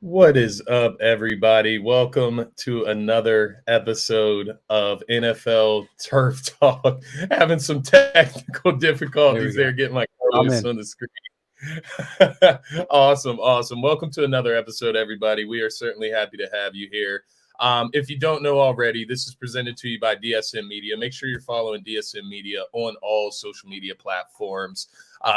What is up, everybody? Welcome to another episode of NFL Turf Talk. Having some technical There we difficulties go. there, getting my I'm co-host in. on the screen. Awesome. Welcome to another episode, everybody. We are certainly happy to have you here. If you don't know already, this is presented to you by DSM Media. Make sure you're following DSM Media on all social media platforms.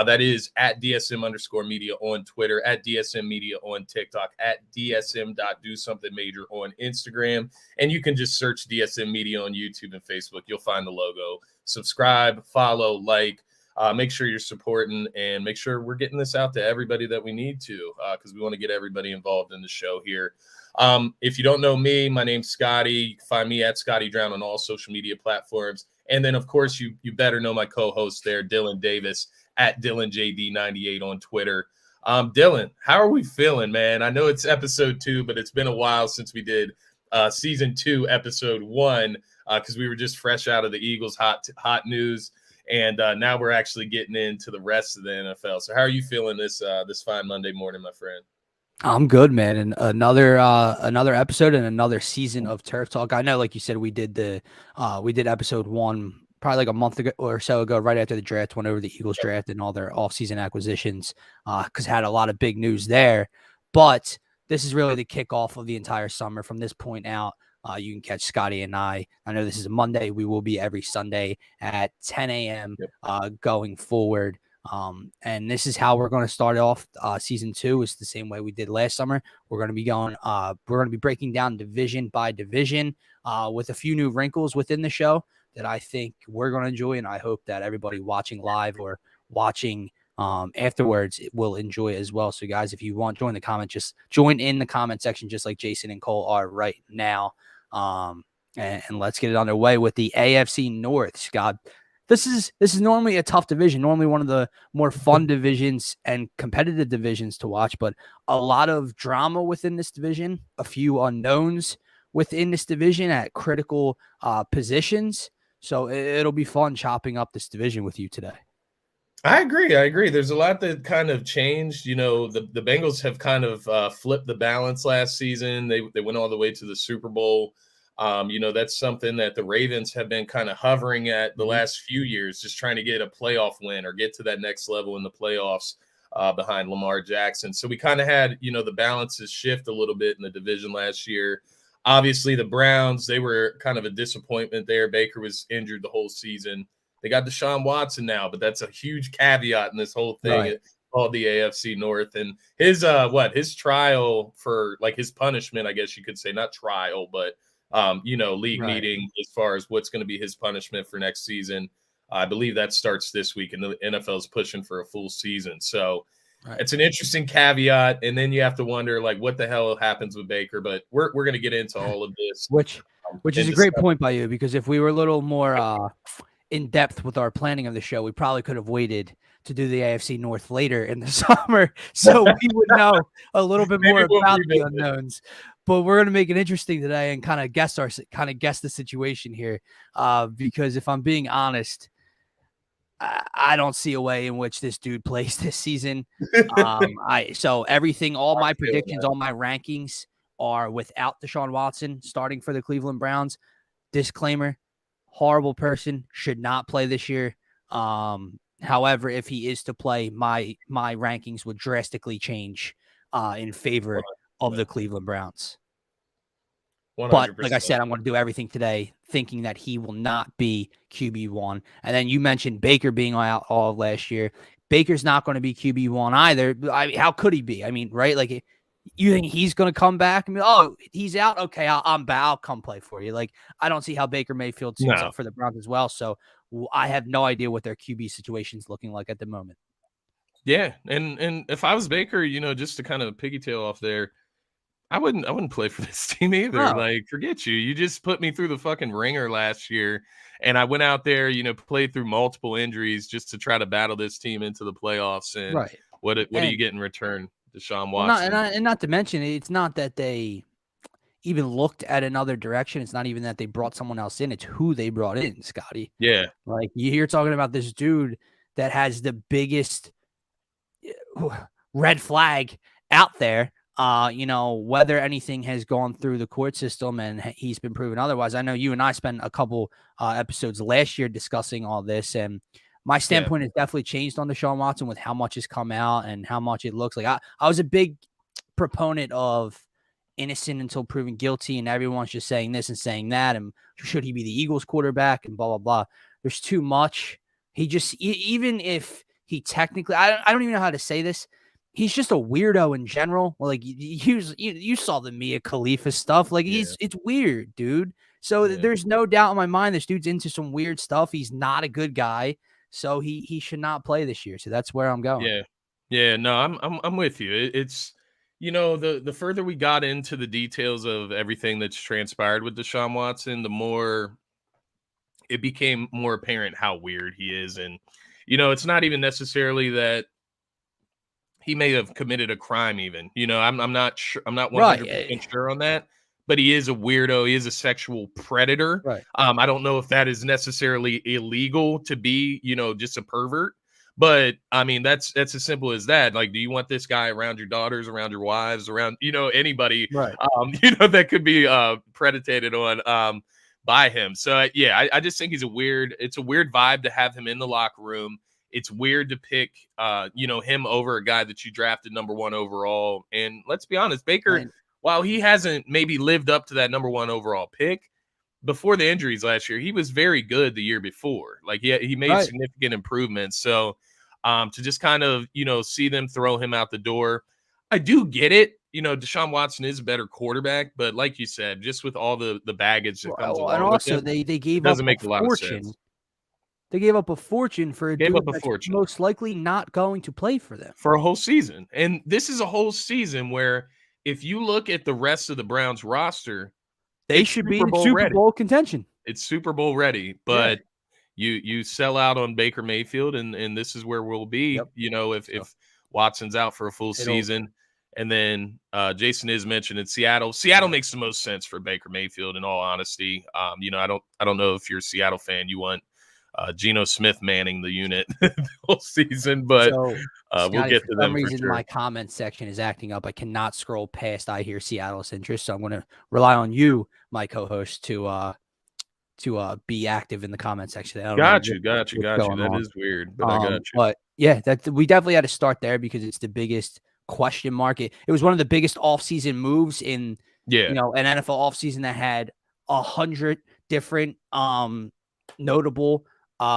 That is at DSM_media on Twitter, at DSM Media on TikTok, at DSM.DoSomethingMajor on Instagram. And you can just search DSM Media on YouTube and Facebook. You'll find the logo. Subscribe, follow, like. Make sure you're supporting and make sure we're getting this out to everybody that we need to because we want to get everybody involved in the show here. If you don't know me, my name's Scotty. You can find me at Scotty Drown on all social media platforms. And then, of course, you better know my co-host there, Dylan Davis, at DylanJD98 on Twitter. Dylan, how are we feeling, man? I know it's episode 2, but it's been a while since we did season 2, episode 1, because we were just fresh out of the Eagles hot news. And now we're actually getting into the rest of the NFL. So how are you feeling this fine Monday morning, my friend? I'm good, man. And another episode and another season of Turf Talk. I know, like you said, we did episode 1 probably like a month ago or so ago, right after the draft, went over the Eagles draft and all their offseason acquisitions, because had a lot of big news there. But this is really the kickoff of the entire summer. From this point out, you can catch Scotty and I. I know this is a Monday. We will be every Sunday at 10 a.m. Going forward. And this is how we're going to start off season 2. It's the same way we did last summer. We're going to be breaking down division by division with a few new wrinkles within the show that I think we're going to enjoy. And I hope that everybody watching live or watching afterwards will enjoy it as well. So guys, if you want, join in the comment section, just like Jason and Cole are right now. And let's get it underway with the AFC North, Scott. This is normally a tough division, normally one of the more fun divisions and competitive divisions to watch, but a lot of drama within this division, a few unknowns within this division at critical positions. So it'll be fun chopping up this division with you today. I agree. There's a lot that kind of changed. You know, the Bengals have kind of flipped the balance last season. They went all the way to the Super Bowl. That's something that the Ravens have been kind of hovering at the last few years, just trying to get a playoff win or get to that next level in the playoffs behind Lamar Jackson. So we kind of had, the balances shift a little bit in the division last year. Obviously, the Browns, they were kind of a disappointment there. Baker was injured the whole season. They got Deshaun Watson now, but that's a huge caveat in this whole thing. Right. It's called the AFC North. And his trial for like his punishment, I guess you could say, not trial, but league meeting as far as what's going to be his punishment for next season. I believe that starts this week, and the NFL is pushing for a full season. So It's an interesting caveat. And then you have to wonder, like, what the hell happens with Baker? But we're going to get into all of this. Which is a great point by you, because if we were a little more in depth with our planning of the show, we probably could have waited to do the AFC North later in the summer, so we would know a little bit more about the unknowns. But we're going to make it interesting today and kind of guess the situation here, because if I'm being honest, I don't see a way in which this dude plays this season. All my predictions, all my rankings are without Deshaun Watson starting for the Cleveland Browns. Disclaimer: horrible person, should not play this year. However, if he is to play, my rankings would drastically change in favor of the Cleveland Browns. 100%. But like I said, I'm going to do everything today thinking that he will not be QB1. And then you mentioned Baker being out all of last year. Baker's not going to be QB1 either. How could he be? I mean, right? Like, you think he's going to come back and be, oh, he's out? Okay, I'm back. I'll come play for you. Like, I don't see how Baker Mayfield suits up for the Browns as well. So I have no idea what their QB situation is looking like at the moment. Yeah, and if I was Baker, just to kind of piggytail off there, I wouldn't play for this team either. Oh. Like, forget you. You just put me through the fucking ringer last year, and I went out there, played through multiple injuries just to try to battle this team into the playoffs. And what do you get in return? Deshaun Watson. And not to mention, it's not that they even looked at another direction. It's not even that they brought someone else in. It's who they brought in, Scotty. Yeah. Like, you're talking about this dude that has the biggest red flag out there. whether anything has gone through the court system and he's been proven otherwise. I know you and I spent a couple episodes last year discussing all this, and my standpoint has definitely changed on Deshaun Watson with how much has come out and how much it looks like. I was a big proponent of innocent until proven guilty, and everyone's just saying this and saying that, and should he be the Eagles quarterback and blah, blah, blah. There's too much. He just, even if he technically, I don't even know how to say this. He's just a weirdo in general. Like you saw the Mia Khalifa stuff. Like it's weird, dude. So there's no doubt in my mind this dude's into some weird stuff. He's not a good guy. So he should not play this year. So that's where I'm going. Yeah. No, I'm with you. It's the further we got into the details of everything that's transpired with Deshaun Watson, the more it became more apparent how weird he is. And it's not even necessarily that he may have committed a crime even. I'm not sure. I'm not 100% sure on that. But he is a weirdo. He is a sexual predator. Right. I don't know if that is necessarily illegal to be, just a pervert. But I mean, that's as simple as that. Like, do you want this guy around your daughters, around your wives, around, anybody, right. That could be predated on by him. So I just think it's a weird vibe to have him in the locker room. It's weird to pick, him over a guy that you drafted number 1 overall. And let's be honest, Baker, while he hasn't maybe lived up to that number 1 overall pick, before the injuries last year, he was very good the year before. Like he made significant improvements. So to just kind of, see them throw him out the door, I do get it. Deshaun Watson is a better quarterback, but like you said, just with all the baggage that comes along and also with him, they gave doesn't up make a lot of fortune. sense. They gave up a fortune for a dude that's most likely not going to play for them for a whole season. And this is a whole season where if you look at the rest of the Browns roster, they should be in Super Bowl contention. It's Super Bowl ready, but you sell out on Baker Mayfield, and this is where we'll be, if Watson's out for a full season. And then Jason is mentioned in Seattle. Seattle makes the most sense for Baker Mayfield, in all honesty. I don't know if you're a Seattle fan, you want Geno Smith manning the unit the whole season, but Scotty, we'll get to them. For some reason, my comment section is acting up. I cannot scroll past I hear Seattle's interest, so I'm going to rely on you, my co-host, to be active in the comment section. Got you. That is weird, but I got you. But yeah, we definitely had to start there because it's the biggest question mark. It was one of the biggest offseason moves in an NFL offseason that had 100 different notable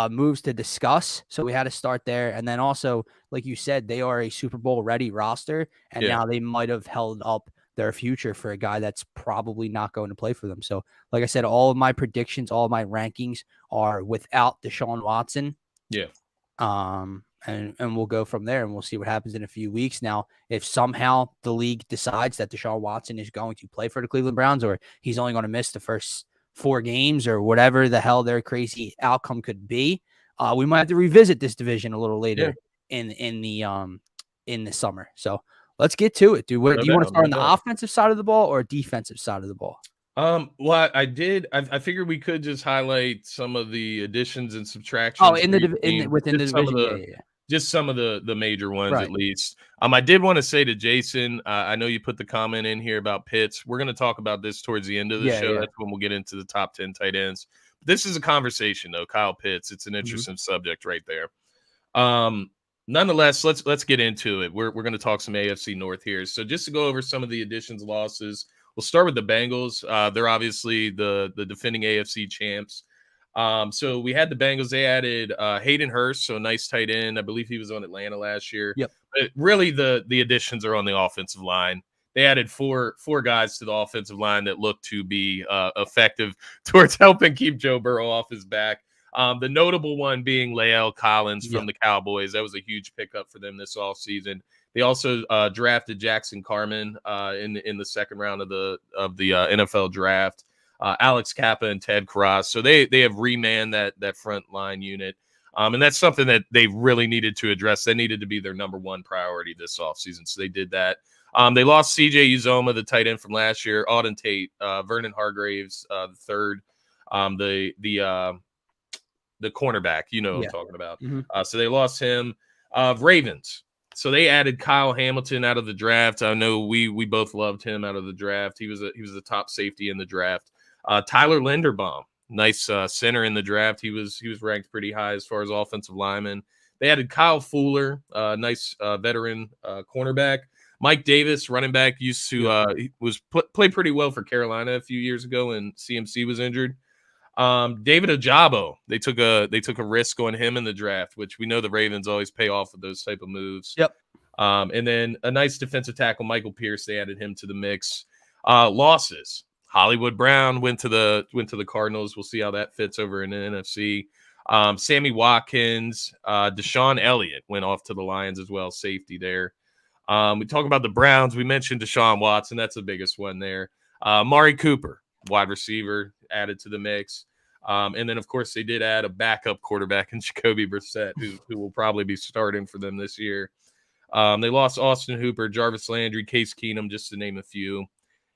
moves to discuss. So we had to start there. And then also, like you said, they are a Super Bowl ready roster. And now they might have held up their future for a guy that's probably not going to play for them. So like I said, all of my predictions, all of my rankings are without Deshaun Watson. Yeah. And we'll go from there and we'll see what happens in a few weeks. Now, if somehow the league decides that Deshaun Watson is going to play for the Cleveland Browns, or he's only going to miss the first 4 games, or whatever the hell their crazy outcome could be, we might have to revisit this division a little later in the summer. So let's get to it, dude. Do you want to start on the offensive side of the ball or defensive side of the ball? Well, I figured we could just highlight some of the additions and subtractions. Oh, within the division, just some of the major ones, at least. I did want to say to Jason, I know you put the comment in here about Pitts. We're going to talk about this towards the end of the show. That's when we'll get into the top 10 tight ends. This is a conversation, though. Kyle Pitts. It's an interesting subject right there. Nonetheless, let's get into it. We're going to talk some AFC North here. So just to go over some of the additions, losses. We'll start with the Bengals. They're obviously the defending AFC champs. So we had the Bengals. They added Hayden Hurst, so a nice tight end. I believe he was on Atlanta last year. Yep. But really, the additions are on the offensive line. They added four guys to the offensive line that look to be effective towards helping keep Joe Burrow off his back. The notable one being Lael Collins from the Cowboys. That was a huge pickup for them this offseason. They also drafted Jackson Carman in the second round of the NFL draft. Alex Kappa and Ted Cross. So they have remanned that front line unit. And that's something that they really needed to address. That needed to be their number one priority this offseason. So they did that. They lost CJ Uzoma, the tight end from last year, Auden Tate, Vernon Hargraves, the third, the cornerback, what I'm talking about. So they lost him. Ravens. So they added Kyle Hamilton out of the draft. I know we both loved him out of the draft. He was a top safety in the draft. Tyler Linderbaum, nice center in the draft. He was ranked pretty high as far as offensive lineman. They added Kyle Fuller, nice veteran cornerback. Mike Davis, running back, used to played pretty well for Carolina a few years ago, and CMC was injured. David Ojabo, they took a risk on him in the draft, which we know the Ravens always pay off with those type of moves. Yep. And then a nice defensive tackle, Michael Pierce, they added him to the mix. Losses. Hollywood Brown went to the Cardinals. We'll see how that fits over in the NFC. Sammy Watkins, Deshaun Elliott went off to the Lions as well, safety there. We talk about the Browns. We mentioned Deshaun Watson. That's the biggest one there. Mari Cooper, wide receiver, added to the mix. And then, of course, they did add a backup quarterback in Jacoby Brissett, who will probably be starting for them this year. They lost Austin Hooper, Jarvis Landry, Case Keenum, just to name a few.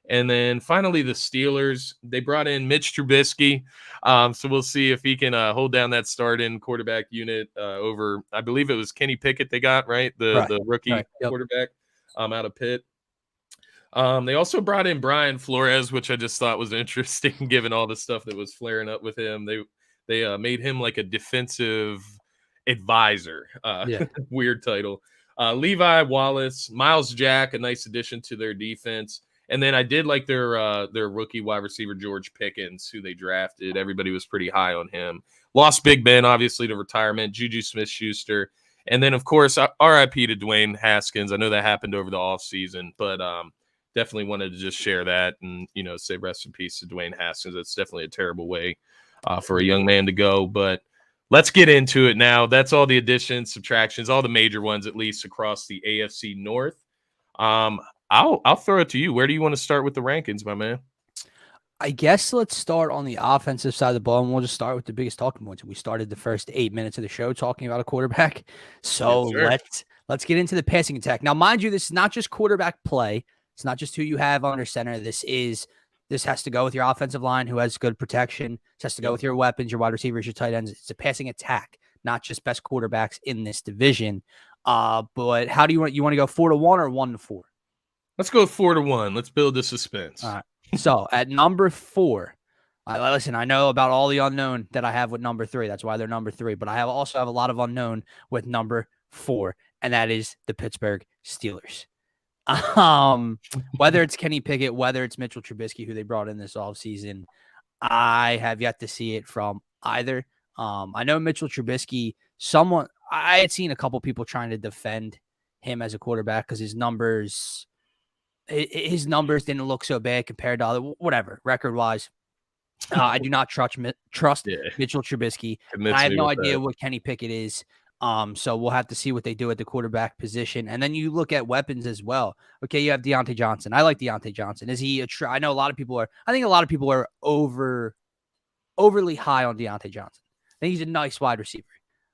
And then finally, the Steelers, they brought in Mitch Trubisky. So we'll see if he can hold down that starting quarterback unit over, I believe it was Kenny Pickett they got, right? The rookie quarterback out of Pitt. They also brought in Brian Flores, which I just thought was interesting given all the stuff that was flaring up with him. They made him like a defensive advisor. Weird title. Levi Wallace, Miles Jack, a nice addition to their defense. And then I did like their rookie wide receiver, George Pickens, who they drafted. Everybody was pretty high on him. Lost Big Ben, obviously, to retirement. Juju Smith-Schuster. And then, of course, RIP to Dwayne Haskins. I know that happened over the offseason, but definitely wanted to just share that and, say rest in peace to Dwayne Haskins. It's definitely a terrible way for a young man to go. But let's get into it now. That's all the additions, subtractions, all the major ones, at least, across the AFC North. I'll throw it to you. Where do you want to start with the rankings, my man? I guess let's start on the offensive side of the ball, and we'll just start with the biggest talking points. We started the first 8 minutes of the show talking about a quarterback, so let's get into the passing attack. Now, mind you, this is not just quarterback play. It's not just who you have under center. This has to go with your offensive line, who has good protection. This has to go with your weapons, your wide receivers, your tight ends. It's a passing attack, not just best quarterbacks in this division. But how do you want to go 4-1 or 1-4? Let's go 4-1. Let's build the suspense. All right. So at number 4, listen, I know about all the unknown that I have with number 3. That's why they're number 3. But I also have a lot of unknown with number 4, and that is the Pittsburgh Steelers. Whether it's Kenny Pickett, whether it's Mitchell Trubisky, who they brought in this offseason, I have yet to see it from either. I know Mitchell Trubisky, I had seen a couple people trying to defend him as a quarterback because his numbers didn't look so bad compared to other, whatever, record-wise. I do not trust Mitchell Trubisky. I have no idea what Kenny Pickett is. So we'll have to see what they do at the quarterback position. And then you look at weapons as well. Okay, you have Deontay Johnson. I like Deontay Johnson. Is he I know a lot of people are. I think a lot of people are overly high on Deontay Johnson. I think he's a nice wide receiver.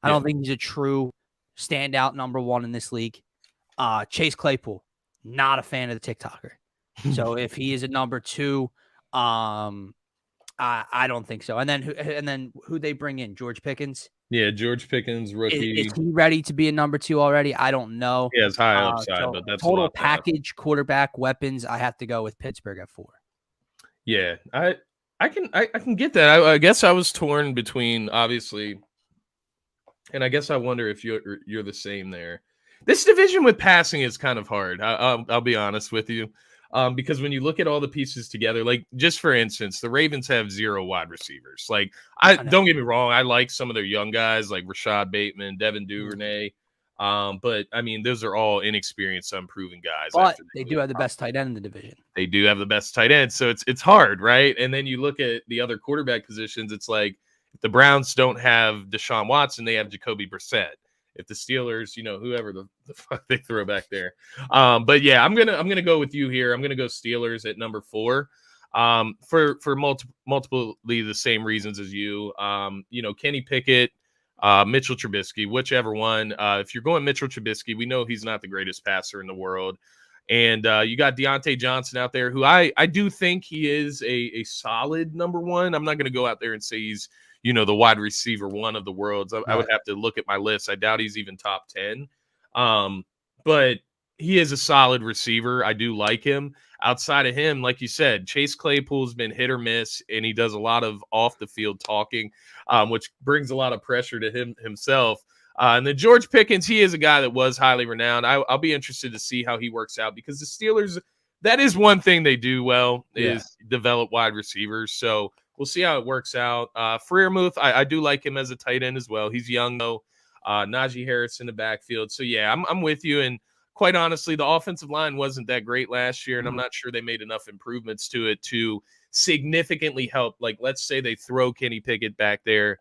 I don't think he's a true standout number 1 in this league. Chase Claypool, not a fan of the TikToker. So if he is a number 2, I don't think so. And then who they bring in? George Pickens. Yeah, George Pickens, rookie. Is he ready to be a number 2 already? I don't know. Yeah, it's high upside, but that's total package, quarterback, weapons. I have to go with Pittsburgh at 4. Yeah, I can get that. I guess I was torn between, obviously, and I guess I wonder if you're the same there. This division with passing is kind of hard. I'll be honest with you. Because when you look at all the pieces together, like just for instance, the Ravens have 0 wide receivers. Like, don't get me wrong, I like some of their young guys like Rashad Bateman, Devin Duvernay. But I mean, those are all inexperienced, unproven guys. But they do have the best tight end in the division. They do have the best tight end, so it's hard, right? And then you look at the other quarterback positions. It's like if the Browns don't have Deshaun Watson, they have Jacoby Brissett. If the Steelers, whoever the fuck they throw back there. But yeah, I'm gonna go with you here. I'm gonna go Steelers at number 4. For multiple the same reasons as you. Kenny Pickett, Mitchell Trubisky, whichever one. If you're going Mitchell Trubisky, we know he's not the greatest passer in the world. And you got Deontay Johnson out there, who I do think he is a solid number 1. I'm not going to go out there and say he's, the wide receiver 1 of the world. I would have to look at my list. I doubt he's even top 10. But but he is a solid receiver. I do like him. Outside of him, like you said, Chase Claypool's been hit or miss, and he does a lot of off the field talking, which brings a lot of pressure to himself. And then George Pickens, he is a guy that was highly renowned. I'll be interested to see how he works out, because the Steelers, that is one thing they do well, is develop wide receivers. So we'll see how it works out. Freiermuth, I do like him as a tight end as well. He's young though. Najee Harris in the backfield. So yeah, I'm with you. And quite honestly, the offensive line wasn't that great last year, and I'm not sure they made enough improvements to it to significantly help. Like, let's say they throw Kenny Pickett back there.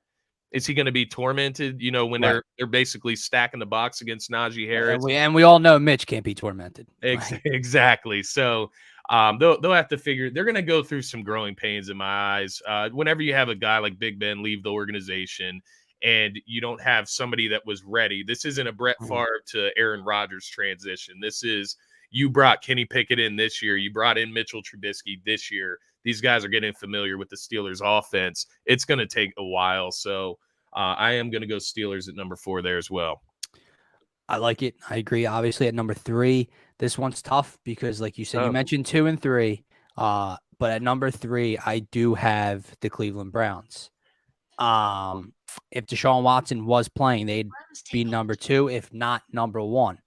Is he going to be tormented, when they're basically stacking the box against Najee Harris? And we all know Mitch can't be tormented. Exactly. So they'll have to figure. They're going to go through some growing pains in my eyes. Whenever you have a guy like Big Ben leave the organization, and you don't have somebody that was ready. This isn't a Brett Favre to Aaron Rodgers transition. This is, you brought Kenny Pickett in this year. You brought in Mitchell Trubisky this year. These guys are getting familiar with the Steelers offense. It's going to take a while. So I am going to go Steelers at number 4 there as well. I like it. I agree. Obviously at number 3, this one's tough because, like you said, you mentioned 2 and 3. But at number 3, I do have the Cleveland Browns. If Deshaun Watson was playing, they'd be number 2, if not number 1.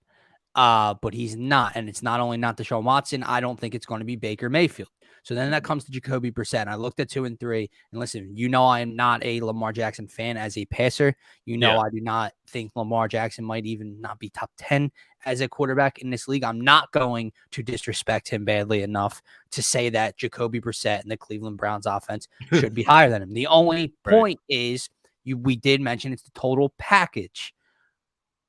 But he's not, and it's not only not Deshaun Watson. I don't think it's going to be Baker Mayfield. So then that comes to Jacoby Brissett. And I looked at 2 and 3, and listen, I am not a Lamar Jackson fan as a passer. I do not think Lamar Jackson might even not be top 10 as a quarterback in this league. I'm not going to disrespect him badly enough to say that Jacoby Brissett and the Cleveland Browns offense should be higher than him. The only point is, we did mention it's the total package.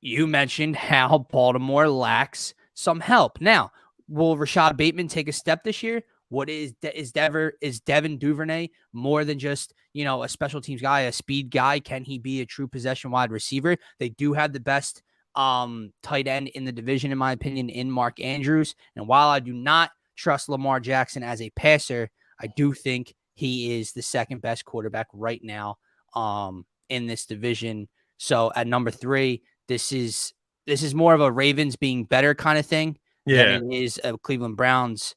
You mentioned how Baltimore lacks some help. Now, will Rashad Bateman take a step this year? What is Devin Duvernay more than just, a special teams guy, a speed guy? Can he be a true possession wide receiver? They do have the best tight end in the division, in my opinion, in Mark Andrews. And while I do not trust Lamar Jackson as a passer, I do think he is the second best quarterback right now in this division. So at number 3, this is more of a Ravens being better kind of thing than it is a Cleveland Browns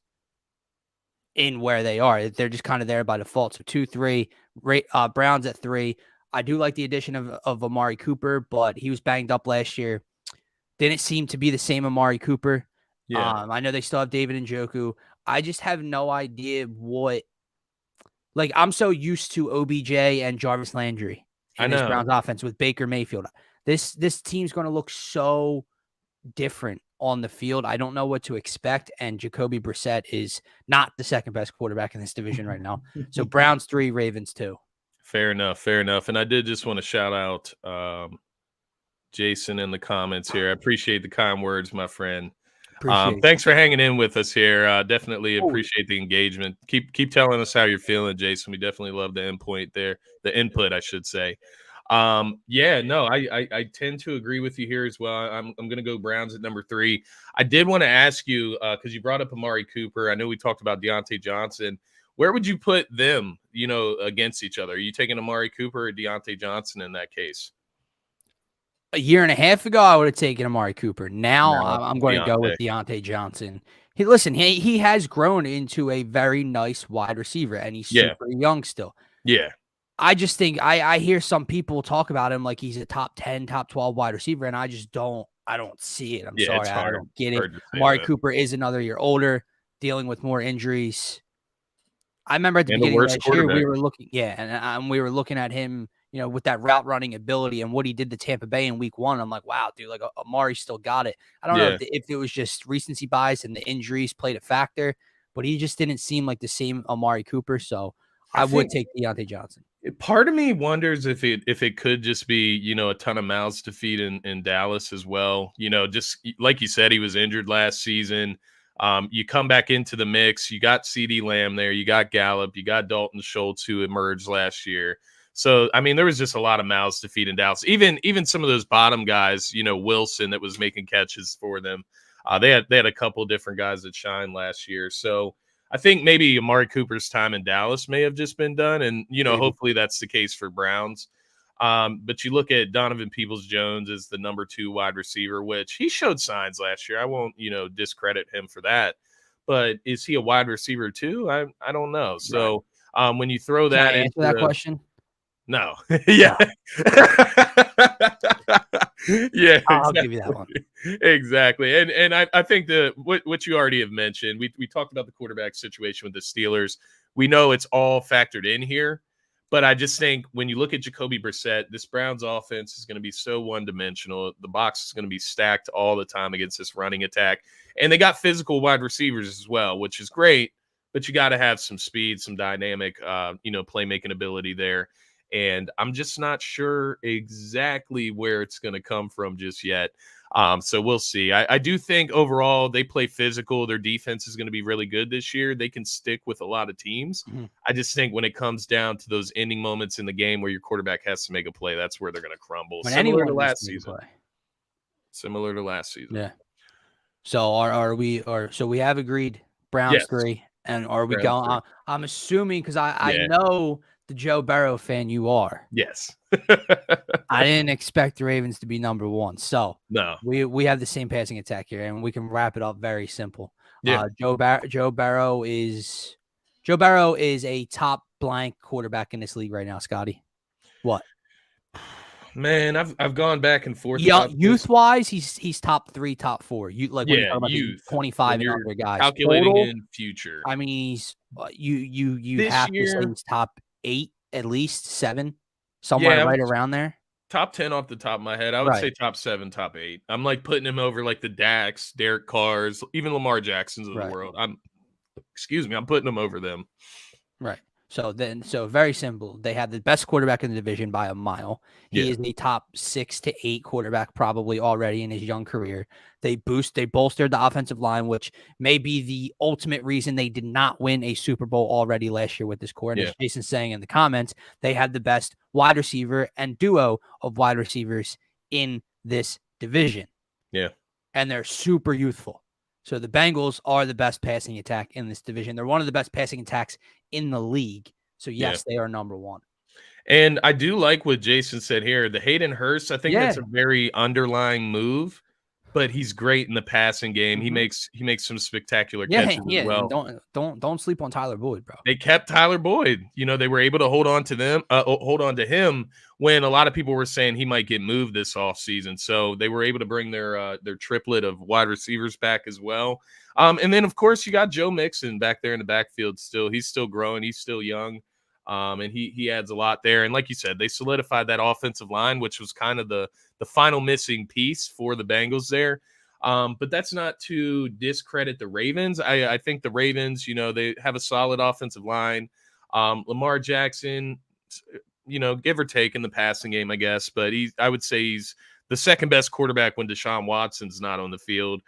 in where they are. They're just kind of there by default. So 2, 3, Browns at 3. I do like the addition of Amari Cooper, but he was banged up last year. Didn't seem to be the same Amari Cooper. I know they still have David Njoku. I just have no idea what. Like, I'm so used to OBJ and Jarvis Landry in this Browns offense with Baker Mayfield. This team's going to look so different on the field. I don't know what to expect, and Jacoby Brissett is not the second best quarterback in this division right now. So Browns 3, Ravens 2. Fair enough. And I did just want to shout out Jason in the comments here. I appreciate the kind words, my friend. Thanks for hanging in with us here. Definitely appreciate the engagement. Keep telling us how you're feeling, Jason. We definitely love the input, I should say. I tend to agree with you here as well. I'm going to go Browns at number 3. I did want to ask you, because you brought up Amari Cooper. I know we talked about Deontay Johnson. Where would you put them, against each other? Are you taking Amari Cooper or Deontay Johnson in that case? A year and a half ago, I would have taken Amari Cooper. Now I'm going to go with Deontay Johnson. He has grown into a very nice wide receiver, and he's super young still. Yeah. I just think I hear some people talk about him like he's a top 10, top 12 wide receiver, and I just don't see it. I'm sorry, I don't get it. Amari Cooper is another year older, dealing with more injuries. I remember at the beginning of last year, we were looking at him, with that route running ability and what he did to Tampa Bay in week 1. I'm like, wow, dude, like Amari still got it. I don't know if it was just recency bias and the injuries played a factor, but he just didn't seem like the same Amari Cooper. So I would take Deontay Johnson. Part of me wonders if it could just be, a ton of mouths to feed in Dallas as well. Just like you said, he was injured last season. You come back into the mix. You got CeeDee Lamb there. You got Gallup. You got Dalton Schultz, who emerged last year. So, I mean, there was just a lot of mouths to feed in Dallas. Even some of those bottom guys, Wilson that was making catches for them. They had a couple of different guys that shined last year. So I think maybe Amari Cooper's time in Dallas may have just been done. And, hopefully that's the case for Browns. But you look at Donovan Peoples-Jones as the number 2 wide receiver, which he showed signs last year. I won't, discredit him for that. But is he a wide receiver too? I don't know. So when you throw Can I that answer that question? no. Yeah. Yeah, I'll give you that one. exactly. And I think what you already have mentioned, we talked about the quarterback situation with the Steelers. We know it's all factored in here, but I just think when you look at Jacoby Brissett, this Browns offense is going to be so one-dimensional. The box is going to be stacked all the time against this running attack. And they got physical wide receivers as well, which is great, but you got to have some speed, some dynamic, playmaking ability there. And I'm just not sure exactly where it's going to come from just yet. So we'll see. I do think overall they play physical. Their defense is going to be really good this year. They can stick with a lot of teams. Mm-hmm. I just think when it comes down to those ending moments in the game where your quarterback has to make a play, that's where they're going to crumble. Similar to last season. Yeah. So so we have agreed Browns 3, and are we Browns going? I'm assuming because I know the Joe Burrow fan you are. Yes. I didn't expect the Ravens to be number 1. So no, we have the same passing attack here, and we can wrap it up very simple. Yeah. Joe Burrow is a top blank quarterback in this league right now, Scotty. What? Man, I've gone back and forth. Youth wise, he's top 3, top 4. You when you're talking about youth, the 25 and under guys. Calculating Total, in future. I mean, he's you This have year, to say he's top 8, at least 7, somewhere right around there. Top 10 off the top of my head. I would say top 7, top 8. I'm like putting him over like the Dax, Derek Carrs, even Lamar Jacksons of the world. I'm putting him over them. Right. So very simple. They have the best quarterback in the division by a mile. He is the top 6 to 8 quarterback probably already in his young career. They bolstered the offensive line, which may be the ultimate reason they did not win a Super Bowl already last year with this core. And as Jason's saying in the comments, they had the best wide receiver and duo of wide receivers in this division. Yeah. And they're super youthful. So the Bengals are the best passing attack in this division. They're one of the best passing attacks in the league. So, yes, they are number 1. And I do like what Jason said here. The Hayden Hurst, I think that's a very underlying move, but he's great in the passing game. Mm-hmm. He makes some spectacular catches as well. Don't sleep on Tyler Boyd, bro. They kept Tyler Boyd. They were able to hold on to him when a lot of people were saying he might get moved this offseason. So they were able to bring their triplet of wide receivers back as well. And then, of course, you got Joe Mixon back there in the backfield still. He's still growing. He's still young. And he adds a lot there. And like you said, they solidified that offensive line, which was kind of the final missing piece for the Bengals there. But that's not to discredit the Ravens. I think the Ravens, they have a solid offensive line. Lamar Jackson, give or take in the passing game, I guess. But I would say he's the second best quarterback when Deshaun Watson's not on the field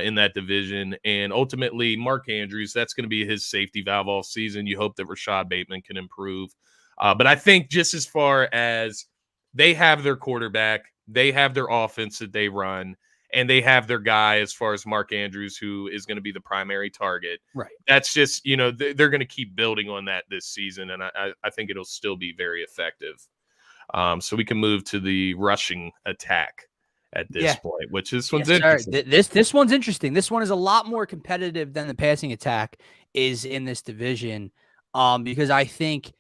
in that division. And ultimately, Mark Andrews, that's going to be his safety valve all season. You hope that Rashad Bateman can improve. But I think just as far as they have their quarterback, they have their offense that they run, and they have their guy as far as Mark Andrews, who is going to be the primary target. Right. That's just, they're going to keep building on that this season, and I think it'll still be very effective. So we can move to the rushing attack at this point, which this one's interesting. This one's interesting. This one is a lot more competitive than the passing attack is in this division, because I think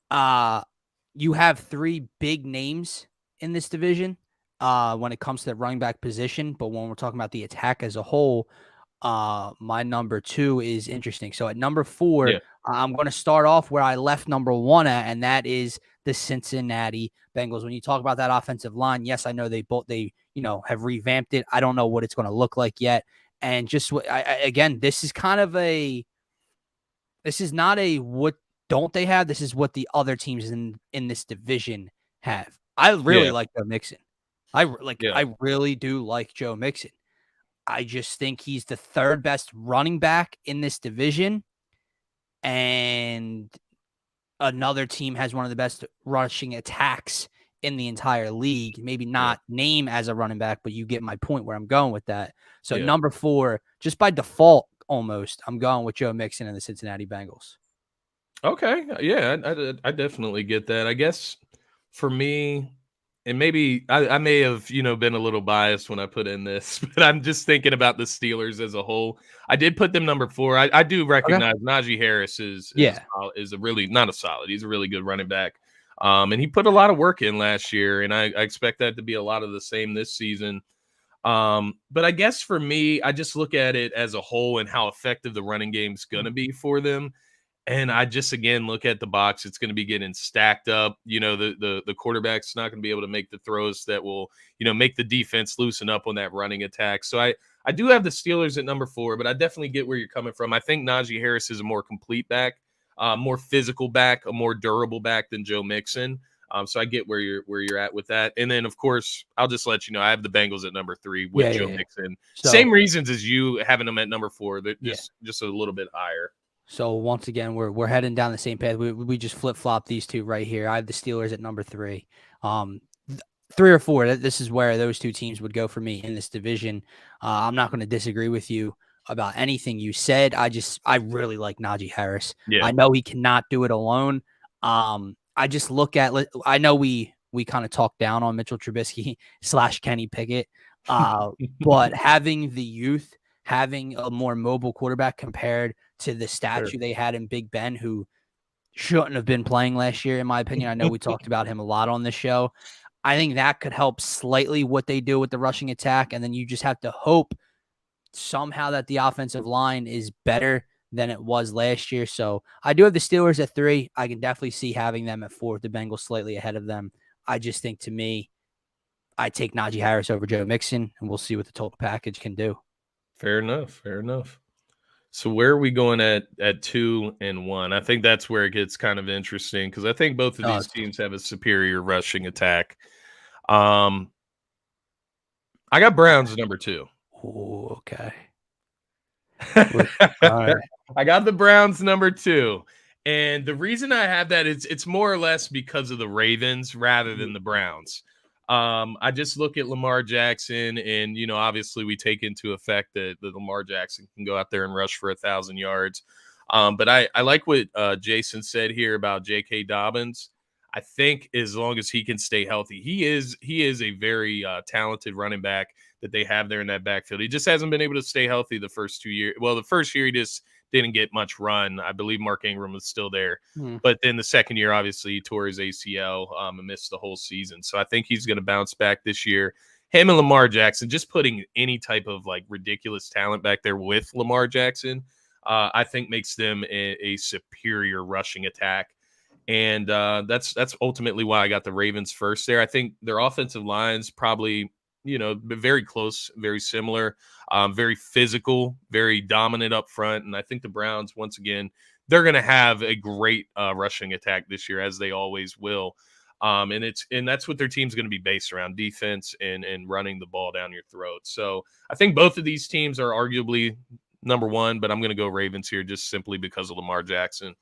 you have 3 big names in this division when it comes to the running back position. But when we're talking about the attack as a whole, my number 2 is interesting. So at number 4, I'm going to start off where I left number 1 at, and that is the Cincinnati Bengals. When you talk about that offensive line, yes, I know they have revamped it. I don't know what it's going to look like yet. And just again, this is not a what don't they have? This is what the other teams in this division have. I really like Joe Mixon. I really do like Joe Mixon. I just think he's the 3rd best running back in this division. And another team has one of the best rushing attacks in the entire league. Maybe not name as a running back, but you get my point where I'm going with that. So number 4, just by default, almost, I'm going with Joe Mixon and the Cincinnati Bengals. Okay. Yeah, I definitely get that. I guess For me, and maybe I may have, been a little biased when I put in this, but I'm just thinking about the Steelers as a whole. I did put them number 4. I do Okay. recognize Najee Harris is Yeah. is a really not a solid. He's a really good running back. And he put a lot of work in last year, and I expect that to be a lot of the same this season. But I guess for me, I just look at it as a whole and how effective the running game's going to be for them. And I just again look at the box; it's going to be getting stacked up. The quarterback's not going to be able to make the throws that will make the defense loosen up on that running attack. So I do have the Steelers at number 4, but I definitely get where you're coming from. I think Najee Harris is a more complete back, more physical back, a more durable back than Joe Mixon. So I get where you're at with that. And then of course I'll just let you know I have the Bengals at number 3 with Joe Mixon. So, same reasons as you having them at number 4. They're just a little bit higher. So once again, we're heading down the same path. We just flip flop these two right here. I have the Steelers at number 3. 3 or 4. This is where those two teams would go for me in this division. I'm not going to disagree with you about anything you said. I really like Najee Harris. Yeah. I know he cannot do it alone. I just look at. I know we kind of talked down on Mitchell Trubisky / Kenny Pickett, but having the youth, having a more mobile quarterback compared to the statue they had in Big Ben, who shouldn't have been playing last year, in my opinion. I know we talked about him a lot on this show. I think that could help slightly what they do with the rushing attack. And then you just have to hope somehow that the offensive line is better than it was last year. So I do have the Steelers at 3. I can definitely see having them at 4 with the Bengals slightly ahead of them. I just think, to me, I take Najee Harris over Joe Mixon, and we'll see what the total package can do. Fair enough. So where are we going at 2 and 1? I think that's where it gets kind of interesting because I think both of these teams have a superior rushing attack. I got Browns number 2. Oh, okay. All right. I got the Browns number 2. And the reason I have that is it's more or less because of the Ravens rather than the Browns. I just look at Lamar Jackson and, obviously we take into effect that Lamar Jackson can go out there and rush for 1,000 yards. But I like what Jason said here about J.K. Dobbins. I think as long as he can stay healthy, he is a very talented running back that they have there in that backfield. He just hasn't been able to stay healthy the first 2 years. Well, the first year he just didn't get much run. I believe Mark Ingram was still there. But then the second year, obviously, he tore his ACL and missed the whole season. So I think he's going to bounce back this year. Him and Lamar Jackson, just putting any type of ridiculous talent back there with Lamar Jackson, I think makes them a superior rushing attack. And that's ultimately why I got the Ravens first there. I think their offensive line's probably very close, very similar, very physical, very dominant up front. And I think the Browns, once again, they're going to have a great rushing attack this year, as they always will. And that's what their team's going to be based around: defense and running the ball down your throat. So I think both of these teams are arguably number 1, but I'm going to go Ravens here just simply because of Lamar Jackson.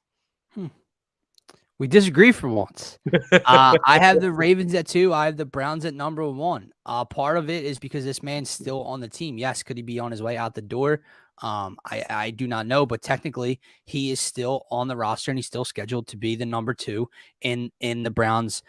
We disagree for once. I have the Ravens at 2. I have the Browns at number 1. Part of it is because this man's still on the team. Yes, could he be on his way out the door? I do not know, but technically he is still on the roster and he's still scheduled to be the number 2 in the Browns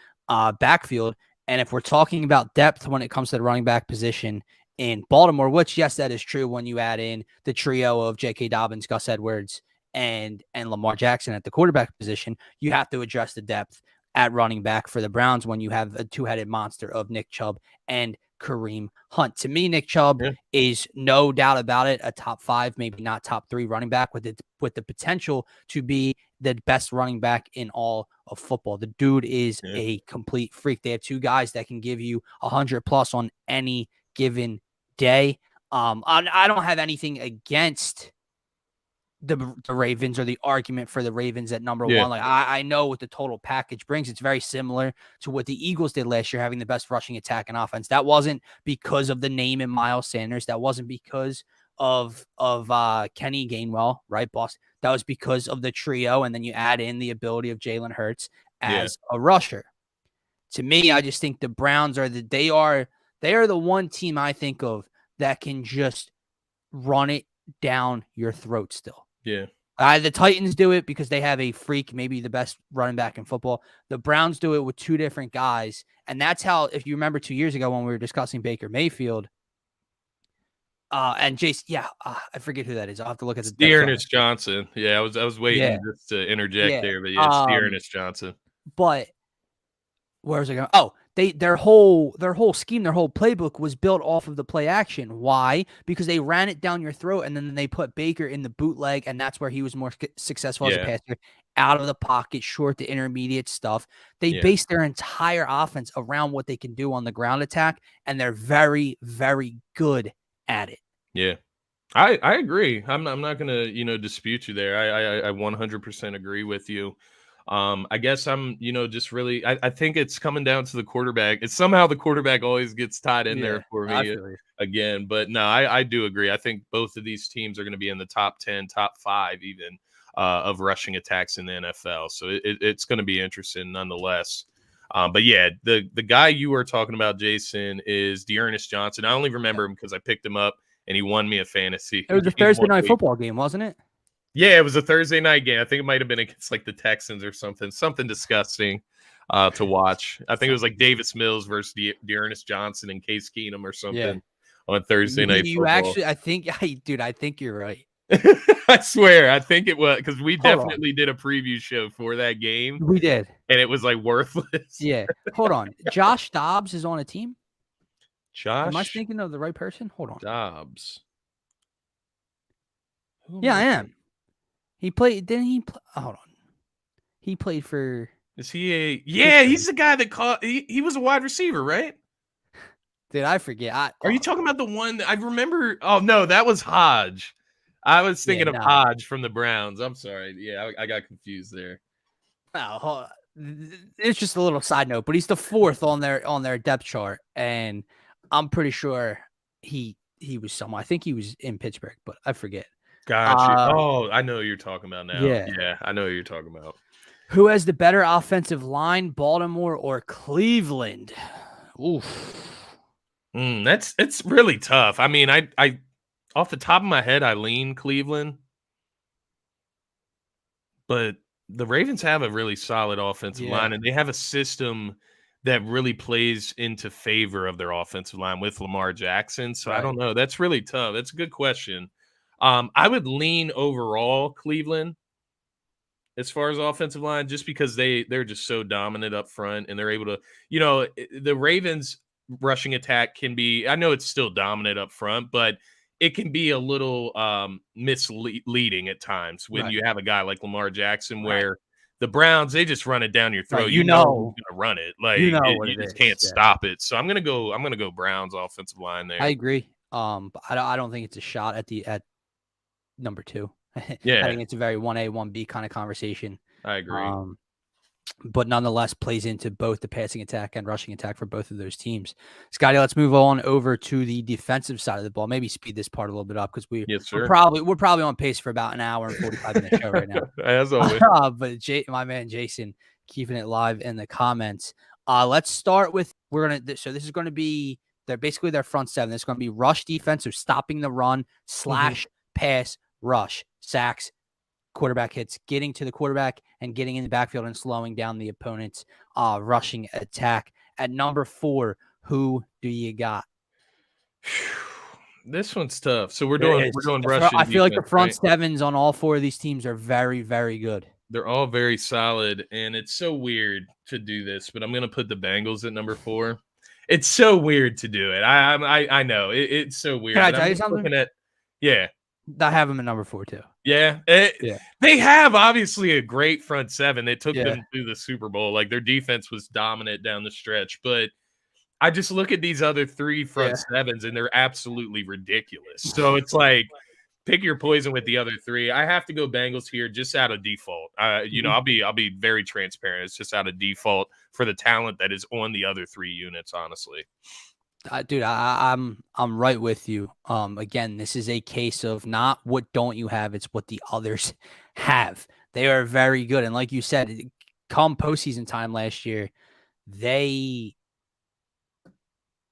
backfield. And if we're talking about depth when it comes to the running back position in Baltimore, which, yes, that is true when you add in the trio of J.K. Dobbins, Gus Edwards, and Lamar Jackson at the quarterback position, you have to address the depth at running back for the Browns when you have a two-headed monster of Nick Chubb and Kareem Hunt. To me, Nick Chubb is, no doubt about it, a top 5, maybe not top 3 running back with the potential to be the best running back in all of football. The dude is a complete freak. They have 2 guys that can give you 100 plus on any given day. I don't have anything against the Ravens or the argument for the Ravens at number 1. I know what the total package brings. It's very similar to what the Eagles did last year, having the best rushing attack and offense. That wasn't because of the name in Miles Sanders. That wasn't because of Kenny Gainwell, right, boss? That was because of the trio, and then you add in the ability of Jalen Hurts as a rusher. To me, I just think the Browns are they are the one team I think of that can just run it down your throat still. Yeah. The Titans do it because they have a freak, maybe the best running back in football. The Browns do it with two different guys. And that's how, if you remember 2 years ago when we were discussing Baker Mayfield, and Jason, I forget who that is. I'll have to look at the depth chart. Dearness Johnson. Yeah, I was waiting just to interject there, but it's Dearness Johnson. But where was I going? Oh, their whole scheme, their whole playbook was built off of the play action. Why? Because they ran it down your throat, and then they put Baker in the bootleg, and that's where he was more successful as a passer, out of the pocket, short to intermediate stuff. They base their entire offense around what they can do on the ground attack, and they're very, very good at it. Yeah. I agree. I'm not gonna dispute you there. I 100% agree with you. I guess I'm just really I think it's coming down to the quarterback. It's somehow the quarterback always gets tied in there for me again. But no, I do agree. I think both of these teams are going to be in the top 10, top 5 even of rushing attacks in the NFL. So it's going to be interesting nonetheless. But yeah, the guy you were talking about, Jason, is Dearness Johnson. I only remember him because I picked him up and he won me a fantasy. It was a Thursday night football game, wasn't it? Yeah, it was a Thursday night game. I think it might have been against like the Texans or something disgusting to watch. I think it was like Davis Mills versus Dearness Johnson and Case Keenum or something on Thursday night. You actually, I think you're right. I swear, I think it was because we definitely did a preview show for that game. We did, and it was like worthless. Yeah, hold on. Josh Dobbs is on a team. Am I thinking of the right person? Hold on. Dobbs. Yeah, I am. He played. Didn't he? Hold on. He played for. Is he a? Yeah, he's the guy that caught. He was a wide receiver, right? Did I forget? Are you talking about the one that I remember? Oh no, that was Hodge. I was thinking of Hodge from the Browns. I'm sorry. Yeah, I got confused there. Oh, it's just a little side note, but he's the 4th on their depth chart, and I'm pretty sure he was somewhere. I think he was in Pittsburgh, but I forget. Gotcha. I know who you're talking about now. Yeah, I know who you're talking about. Who has the better offensive line, Baltimore or Cleveland? Oof. It's really tough. I mean, I off the top of my head, I lean Cleveland, but the Ravens have a really solid offensive line, and they have a system that really plays into favor of their offensive line with Lamar Jackson. So I don't know. That's really tough. That's a good question. I would lean overall Cleveland as far as offensive line, just because they're just so dominant up front, and they're able to, the Ravens rushing attack can be, I know it's still dominant up front, but it can be a little misleading at times when you have a guy like Lamar Jackson, where the Browns, they just run it down your throat. You know who's gonna run it. Like you just can't stop it. So I'm gonna go Browns offensive line there. I agree. But I don't think it's a shot at number 2. Yeah, I think it's a very 1A, 1B kind of conversation. I agree. But nonetheless plays into both the passing attack and rushing attack for both of those teams. Scotty, let's move on over to the defensive side of the ball. Maybe speed this part a little bit up because we're probably on pace for about an hour and 45-minute show right now. As always. But my man Jason keeping it live in the comments. Let's start with this is going to be their front 7. It's going to be rush defense, so stopping the run / pass rush, sacks, quarterback hits, getting to the quarterback and getting in the backfield and slowing down the opponent's rushing attack. At number 4, who do you got? This one's tough. So we're doing rushing. I feel like the front 7s on all 4 of these teams are very, very good. They're all very solid, and it's so weird to do this, but I'm going to put the Bengals at number 4. It's so weird to do it. I know it's so weird. Can I tell you something? I have them at number 4 too. Yeah. They have obviously a great front 7. They took them to the Super Bowl. Like, their defense was dominant down the stretch. But I just look at these other 3 front 7s, and they're absolutely ridiculous. So it's like, pick your poison with the other 3. I have to go Bengals here just out of default. I'll be very transparent. It's just out of default for the talent that is on the other 3 units, honestly. Dude, I'm right with you. Again, this is a case of not what don't you have, it's what the others have. They are very good, and like you said, come postseason time last year, I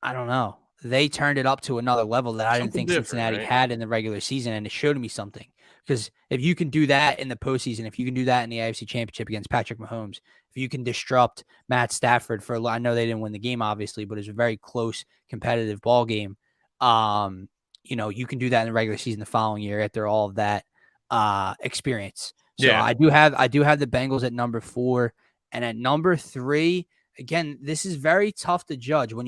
don't know. they turned it up to another level that I didn't Something think different, Cincinnati right? had in the regular season, and it showed me something. Because if you can do that in the postseason, if you can do that in the AFC Championship against Patrick Mahomes, if you can disrupt Matt Stafford I know they didn't win the game, obviously, but it was a very close, competitive ball game. You can do that in the regular season the following year after all of that experience. So Yeah. I do have the Bengals at number 4, and at number 3. Again, this is very tough to judge when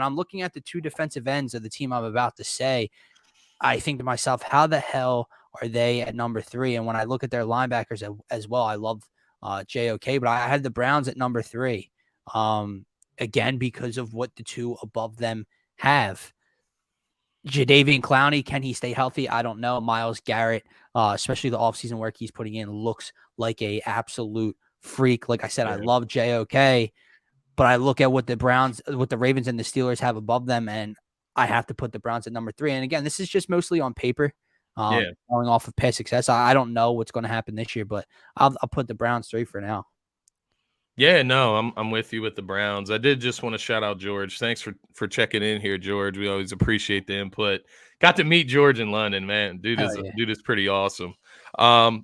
I'm looking at the two defensive ends of the team I'm about to say. I think to myself, how the hell are they at number 3? And when I look at their linebackers as well, I love JOK, but I had the Browns at number 3. Again, because of what the two above them have. Jadeveon Clowney, can he stay healthy? I don't know. Myles Garrett, especially the offseason work he's putting in, looks like a absolute freak. Like I said, I love JOK, but I look at what the Ravens and the Steelers have above them, and I have to put the Browns at number 3. And again, this is just mostly on paper, going off of past success. I don't know what's going to happen this year, but I'll put the Browns 3 for now. Yeah, no, I'm with you with the Browns. I did just want to shout out George. Thanks for checking in here, George. We always appreciate the input. Got to meet George in London, man. Dude is pretty awesome. I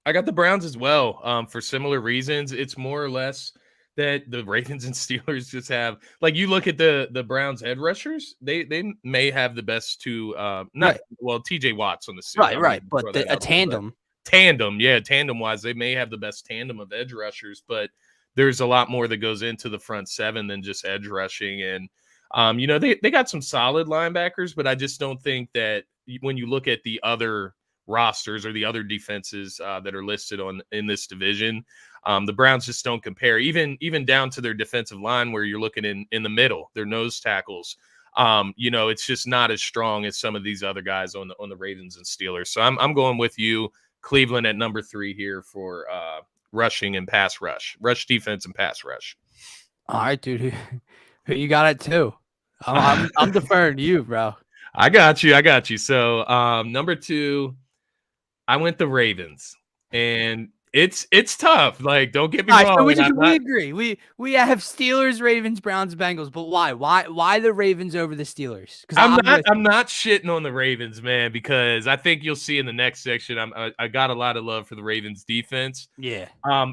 got the Browns as well. For similar reasons. It's more or less that the Ravens and Steelers just have, like, you look at the Browns edge rushers, they may have the best two TJ Watt's on the Steelers. Right. But a tandem. Tandem-wise, they may have the best tandem of edge rushers, but there's a lot more that goes into the front seven than just edge rushing. And, they got some solid linebackers, but I just don't think that when you look at the other rosters or the other defenses that are listed in this division, the Browns just don't compare, even down to their defensive line where you're looking in the middle, their nose tackles. It's just not as strong as some of these other guys on the Ravens and Steelers. So I'm going with you. Cleveland at number 3 here for rushing and pass rush defense and pass rush. All right, dude. Who you got at 2? I'm deferring to you, bro. I got you. So number 2, I went the Ravens, and it's tough. Like, don't get me wrong. So we agree. We have Steelers, Ravens, Browns, Bengals. But why? Why the Ravens over the Steelers? Because I'm not shitting on the Ravens, man, because I think you'll see in the next section. I got a lot of love for the Ravens defense. Yeah.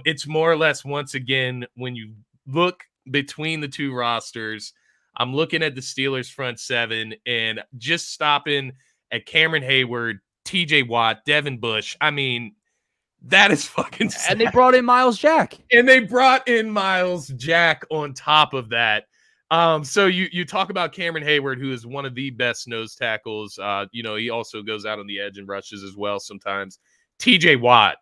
It's more or less, once again, when you look between the two rosters, I'm looking at the Steelers front 7 and just stopping at Cameron Hayward, TJ Watt, Devin Bush. I mean, that is fucking sad. And they brought in Myles Jack. On top of that. So you talk about Cameron Hayward, who is one of the best nose tackles. He also goes out on the edge and rushes as well sometimes. TJ Watt,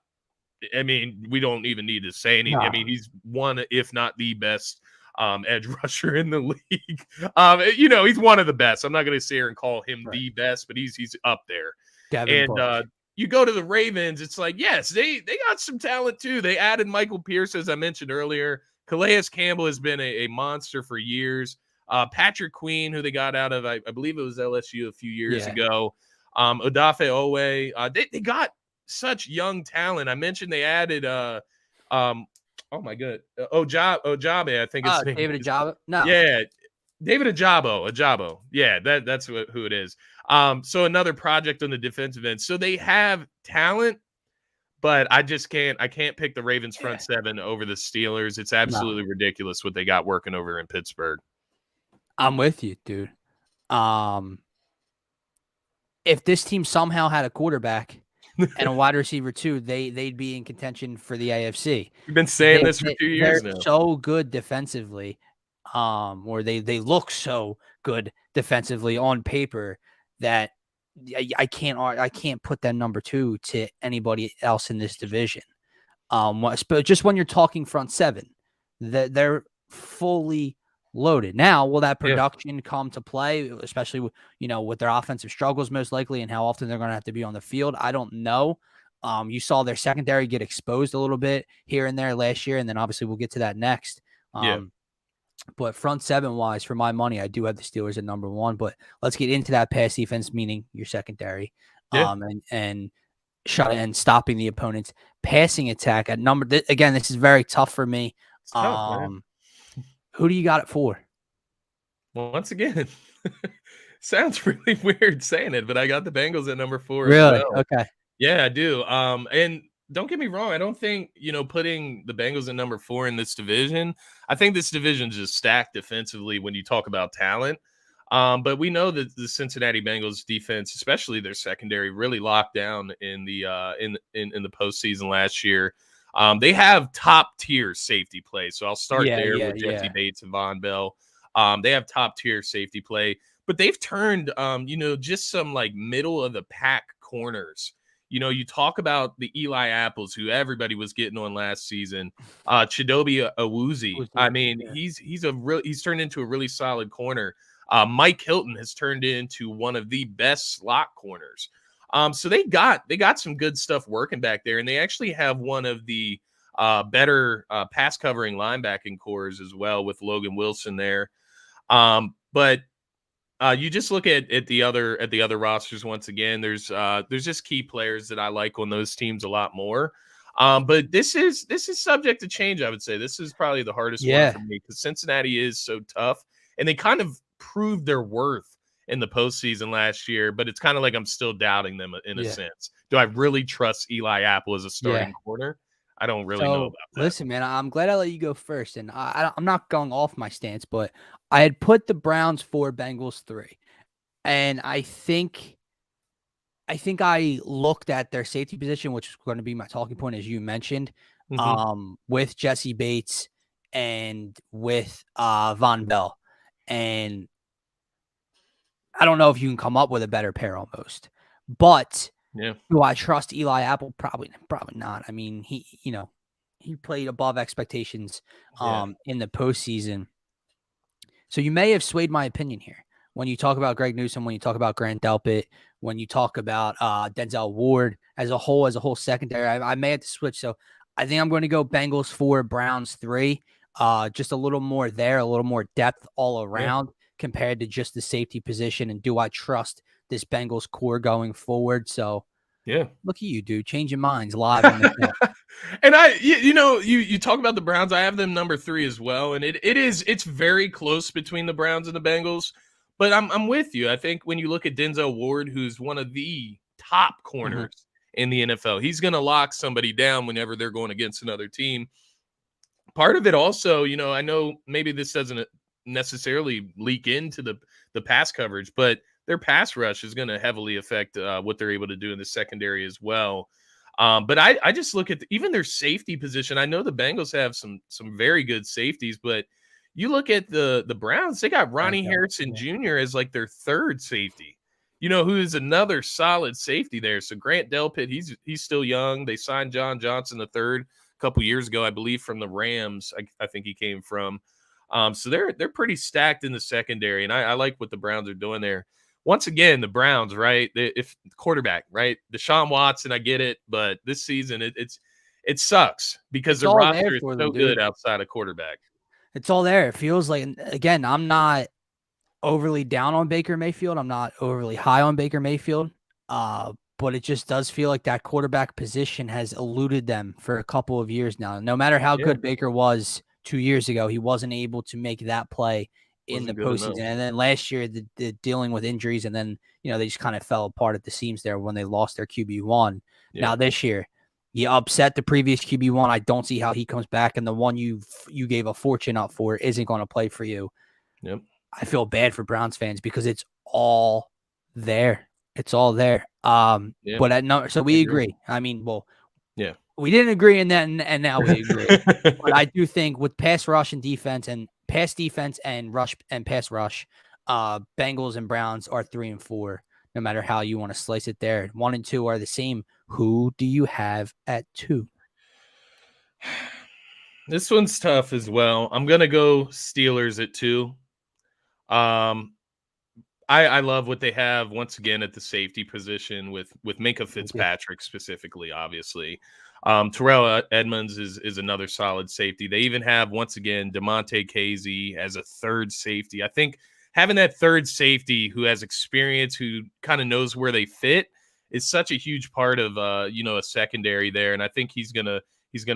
I mean, we don't even need to say anything. No. I mean, he's one, if not the best edge rusher in the league. He's one of the best. I'm not going to sit here and call him the best, but he's up there. You go to the Ravens, it's like, yes, they got some talent too. They added Michael Pierce, as I mentioned earlier. Calais Campbell has been a monster for years. Patrick Queen, who they got out of, I believe it was LSU a few years ago. Odafe Owe. They got such young talent. I mentioned they added Ojabe, I think it's David Ojabo. No. Yeah, David Ojabo. Yeah, that's who it is. So another project on the defensive end. So they have talent, but I can't pick the Ravens front 7 over the Steelers. It's absolutely ridiculous what they got working over in Pittsburgh. I'm with you, dude. If this team somehow had a quarterback and a wide receiver too, they'd be in contention for the AFC. We've been saying this for 2 years now. They're so good defensively, or they look so good defensively on paper that I can't put that number 2 to anybody else in this division. But just when you're talking front 7, they're fully loaded. Now, will that production come to play, especially with their offensive struggles most likely, and how often they're going to have to be on the field? I don't know. You saw their secondary get exposed a little bit here and there last year, and then obviously we'll get to that next. But front 7 wise, for my money, I do have the Steelers at number 1. But let's get into that pass defense, meaning your secondary, and stopping the opponent's passing attack at number. Again, this is very tough for me. Who do you got it for? Once again, sounds really weird saying it, but I got the Bengals at number 4 as Really? well. Okay. Yeah, I do. And don't get me wrong, I don't think, putting the Bengals at number 4 in this division, I think this division is just stacked defensively when you talk about talent. But we know that the Cincinnati Bengals defense, especially their secondary, really locked down in the in the postseason last year. They have top tier safety play. So I'll start Yeah, there yeah, with Jesse yeah. Bates and Von Bell. They have top tier safety play, but they've turned, just some like middle of the pack corners. You talk about the Eli Apples, who everybody was getting on last season. Chidobe Awuzie. Was I he? mean, Yeah. he's turned into a really solid corner. Mike Hilton has turned into one of the best slot corners. So they got some good stuff working back there, and they actually have one of the better pass covering linebacking cores as well with Logan Wilson there. But you just look at the other rosters once again. There's just key players that I like on those teams a lot more. But this is subject to change. I would say this is probably the hardest one Yeah. for me because Cincinnati is so tough, and they kind of proved their worth in the postseason last year. But it's kind of like I'm still doubting them in a Yeah. sense. Do I really trust Eli Apple as a Yeah. starting corner? I don't really know So about that. listen, man, I'm glad I let you go first, and I'm not going off my stance, but I had put the Browns 4, Bengals 3, and I looked at their safety position, which is going to be my talking point, as you mentioned, Hmm. with Jesse Bates and with Von Bell, and I don't know if you can come up with a better pair almost, but Yeah, do I trust Eli Apple? Probably not. I mean, he played above expectations yeah, in the postseason. So you may have swayed my opinion here. When you talk about Greg Newsome, when you talk about Grant Delpit, when you talk about Denzel Ward as a whole secondary, I may have to switch. So I think I'm going to go Bengals 4, Browns 3. Just a little more there, a little more depth all yeah, around compared to just the safety position. And do I trust this Bengals core going forward? So yeah. look at you, dude, changing minds live on the chat. And you talk about the Browns. I have them number 3 as well, and it's very close between the Browns and the Bengals. But I'm with you. I think when you look at Denzel Ward, who's one of the top Mhm. corners in the NFL, he's going to lock somebody down whenever they're going against another team. Part of it also, I know maybe this doesn't necessarily leak into the pass coverage, but their pass rush is going to heavily affect what they're able to do in the secondary as well. But I just look at even their safety position. I know the Bengals have some very good safeties, but you look at the Browns, they got Grant Ronnie Delpit, Harrison yeah. Jr. as like their third safety. Who is another solid safety there. So Grant Delpit, he's still young. They signed John Johnson the third a couple years ago, I believe, from the Rams. I think he came from. So they're pretty stacked in the secondary, and I like what the Browns are doing there. Once again, the Browns, right? If quarterback, right? Deshaun Watson, I get it, but this season it sucks because It's the all there roster is for them, so good dude. outside of quarterback. It's all there. It feels like, and again, I'm not overly down on Baker Mayfield. I'm not overly high on Baker Mayfield. But it just does feel like that quarterback position has eluded them for a couple of years now. No matter how Yeah, good Baker was 2 years ago, he wasn't able to make that play in the wasn't good postseason. enough. And then last year, the dealing with injuries, and then they just kind of fell apart at the seams there when they lost their QB1. Yeah, Now this year, you upset the previous QB1. I don't see how he comes back, and the one you gave a fortune up for isn't going to play for you. yep, I feel bad for Browns fans because it's all there. It's all there. yeah, But so I we agree. agree. I mean, well, Yeah. we didn't agree in that, and now we agree. But I do think with pass rush and defense, and pass defense and rush and pass rush, Bengals and Browns are 3 and 4. No matter how you want to slice it, there 1 and 2 are the same. Who do you have at 2? This one's tough as well. I'm gonna go Steelers at 2. Um, I love what they have once again at the safety position with Minka Thank you. Fitzpatrick specifically, obviously. Terrell Edmonds is another solid safety. They even have once again DeMonte Casey as a third safety. I think having that third safety who has experience, who kind of knows where they fit, is such a huge part of a secondary there. And I think he's gonna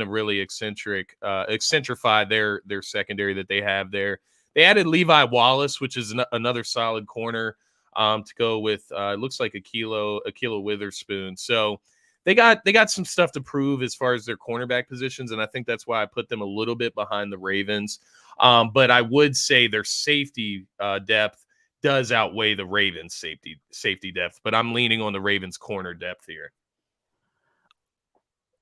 really accentrify their secondary that they have there. They added Levi Wallace, which is another solid corner to go with. It looks like Akilo Witherspoon. So they got some stuff to prove as far as their cornerback positions, and I think that's why I put them a little bit behind the Ravens. But I would say their safety depth does outweigh the Ravens' safety depth. But I'm leaning on the Ravens' corner depth here.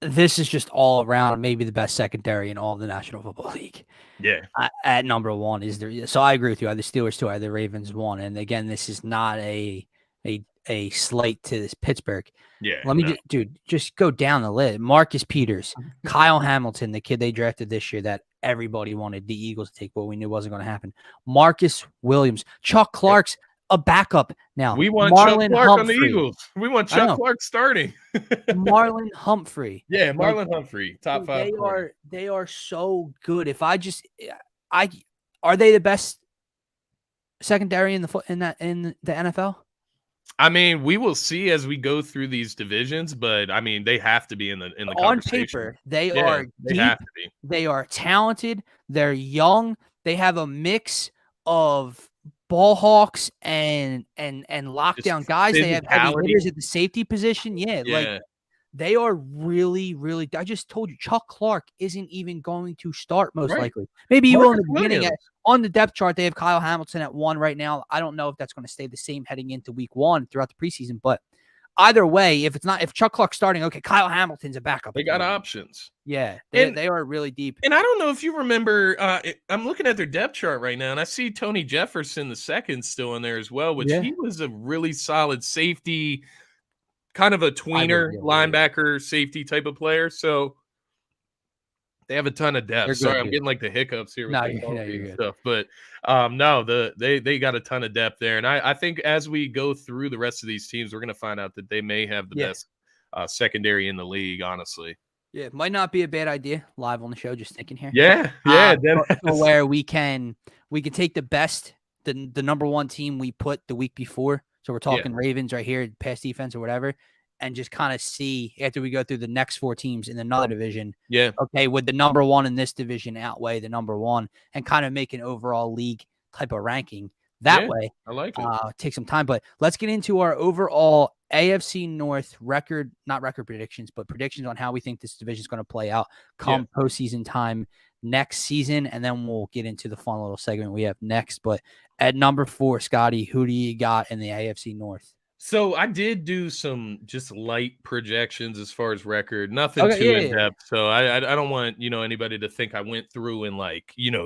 This is just all around maybe the best secondary in all of the National Football League. Yeah. At number one is there. So I agree with you. I had the Steelers 2, I had the Ravens 1. And again, this is not a slight to this Pittsburgh. Yeah. Let me just go down the list. Marcus Peters, Kyle Hamilton, the kid they drafted this year that everybody wanted the Eagles to take, but we knew wasn't going to happen. Marcus Williams, Chuck Clark's a backup now. We want Marlon Chuck Clark on the Eagles. We want Chuck Clark starting. Marlon Humphrey. Yeah, Marlon Humphrey, top 5. They are so good. Are they the best secondary in the NFL? I mean, we will see as we go through these divisions, but I mean, they have to be in the conversation. On paper, they are deep. Have to be. They are talented. They're young. They have a mix of ball hawks and lockdown guys. They have heavy hitters at the safety position. Yeah, like they are really, really. I just told you, Chuck Clark isn't even going to start most likely. Maybe he will in the beginning. On the depth chart, they have Kyle Hamilton at 1 right now. I don't know if that's going to stay the same heading into week 1 throughout the preseason, but either way, if Chuck Clark's starting, okay, Kyle Hamilton's a backup. They got options. Yeah, they are really deep. And I don't know if you remember, I'm looking at their depth chart right now, and I see Tony Jefferson II still in there as well, which he was a really solid safety, kind of a tweener linebacker safety type of player. So they have a ton of depth. Sorry, I'm getting like the hiccups here with the coffee and stuff. But they got a ton of depth there. And I think as we go through the rest of these teams, we're going to find out that they may have the best secondary in the league, honestly. Yeah, it might not be a bad idea live on the show, just thinking here. Yeah. Where we can take the best, the number 1 team we put the week before. So we're talking Ravens right here, pass defense or whatever. And just kind of see after we go through the next 4 teams in another division. Yeah. Okay, would the number 1 in this division outweigh the number 1 and kind of make an overall league type of ranking that way? I like it. Take some time, but let's get into our overall AFC North not record predictions, but predictions on how we think this division is going to play out come postseason time next season. And then we'll get into the fun little segment we have next. But at number 4, Scotty, who do you got in the AFC North? So I did do some just light projections as far as record, nothing too in depth. So I don't want anybody to think I went through and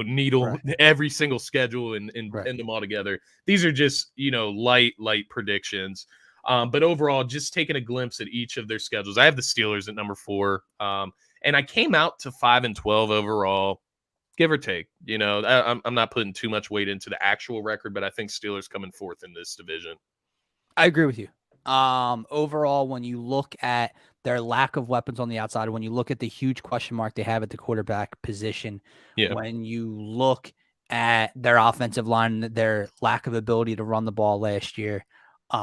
needle every single schedule and pin them all together. These are just light predictions. But overall, just taking a glimpse at each of their schedules. I have the Steelers at number 4, and I came out to 5-12 overall, give or take. I'm not putting too much weight into the actual record, but I think Steelers coming 4th in this division. I agree with you. Overall, when you look at their lack of weapons on the outside, when you look at the huge question mark they have at the quarterback position, when you look at their offensive line, their lack of ability to run the ball last year,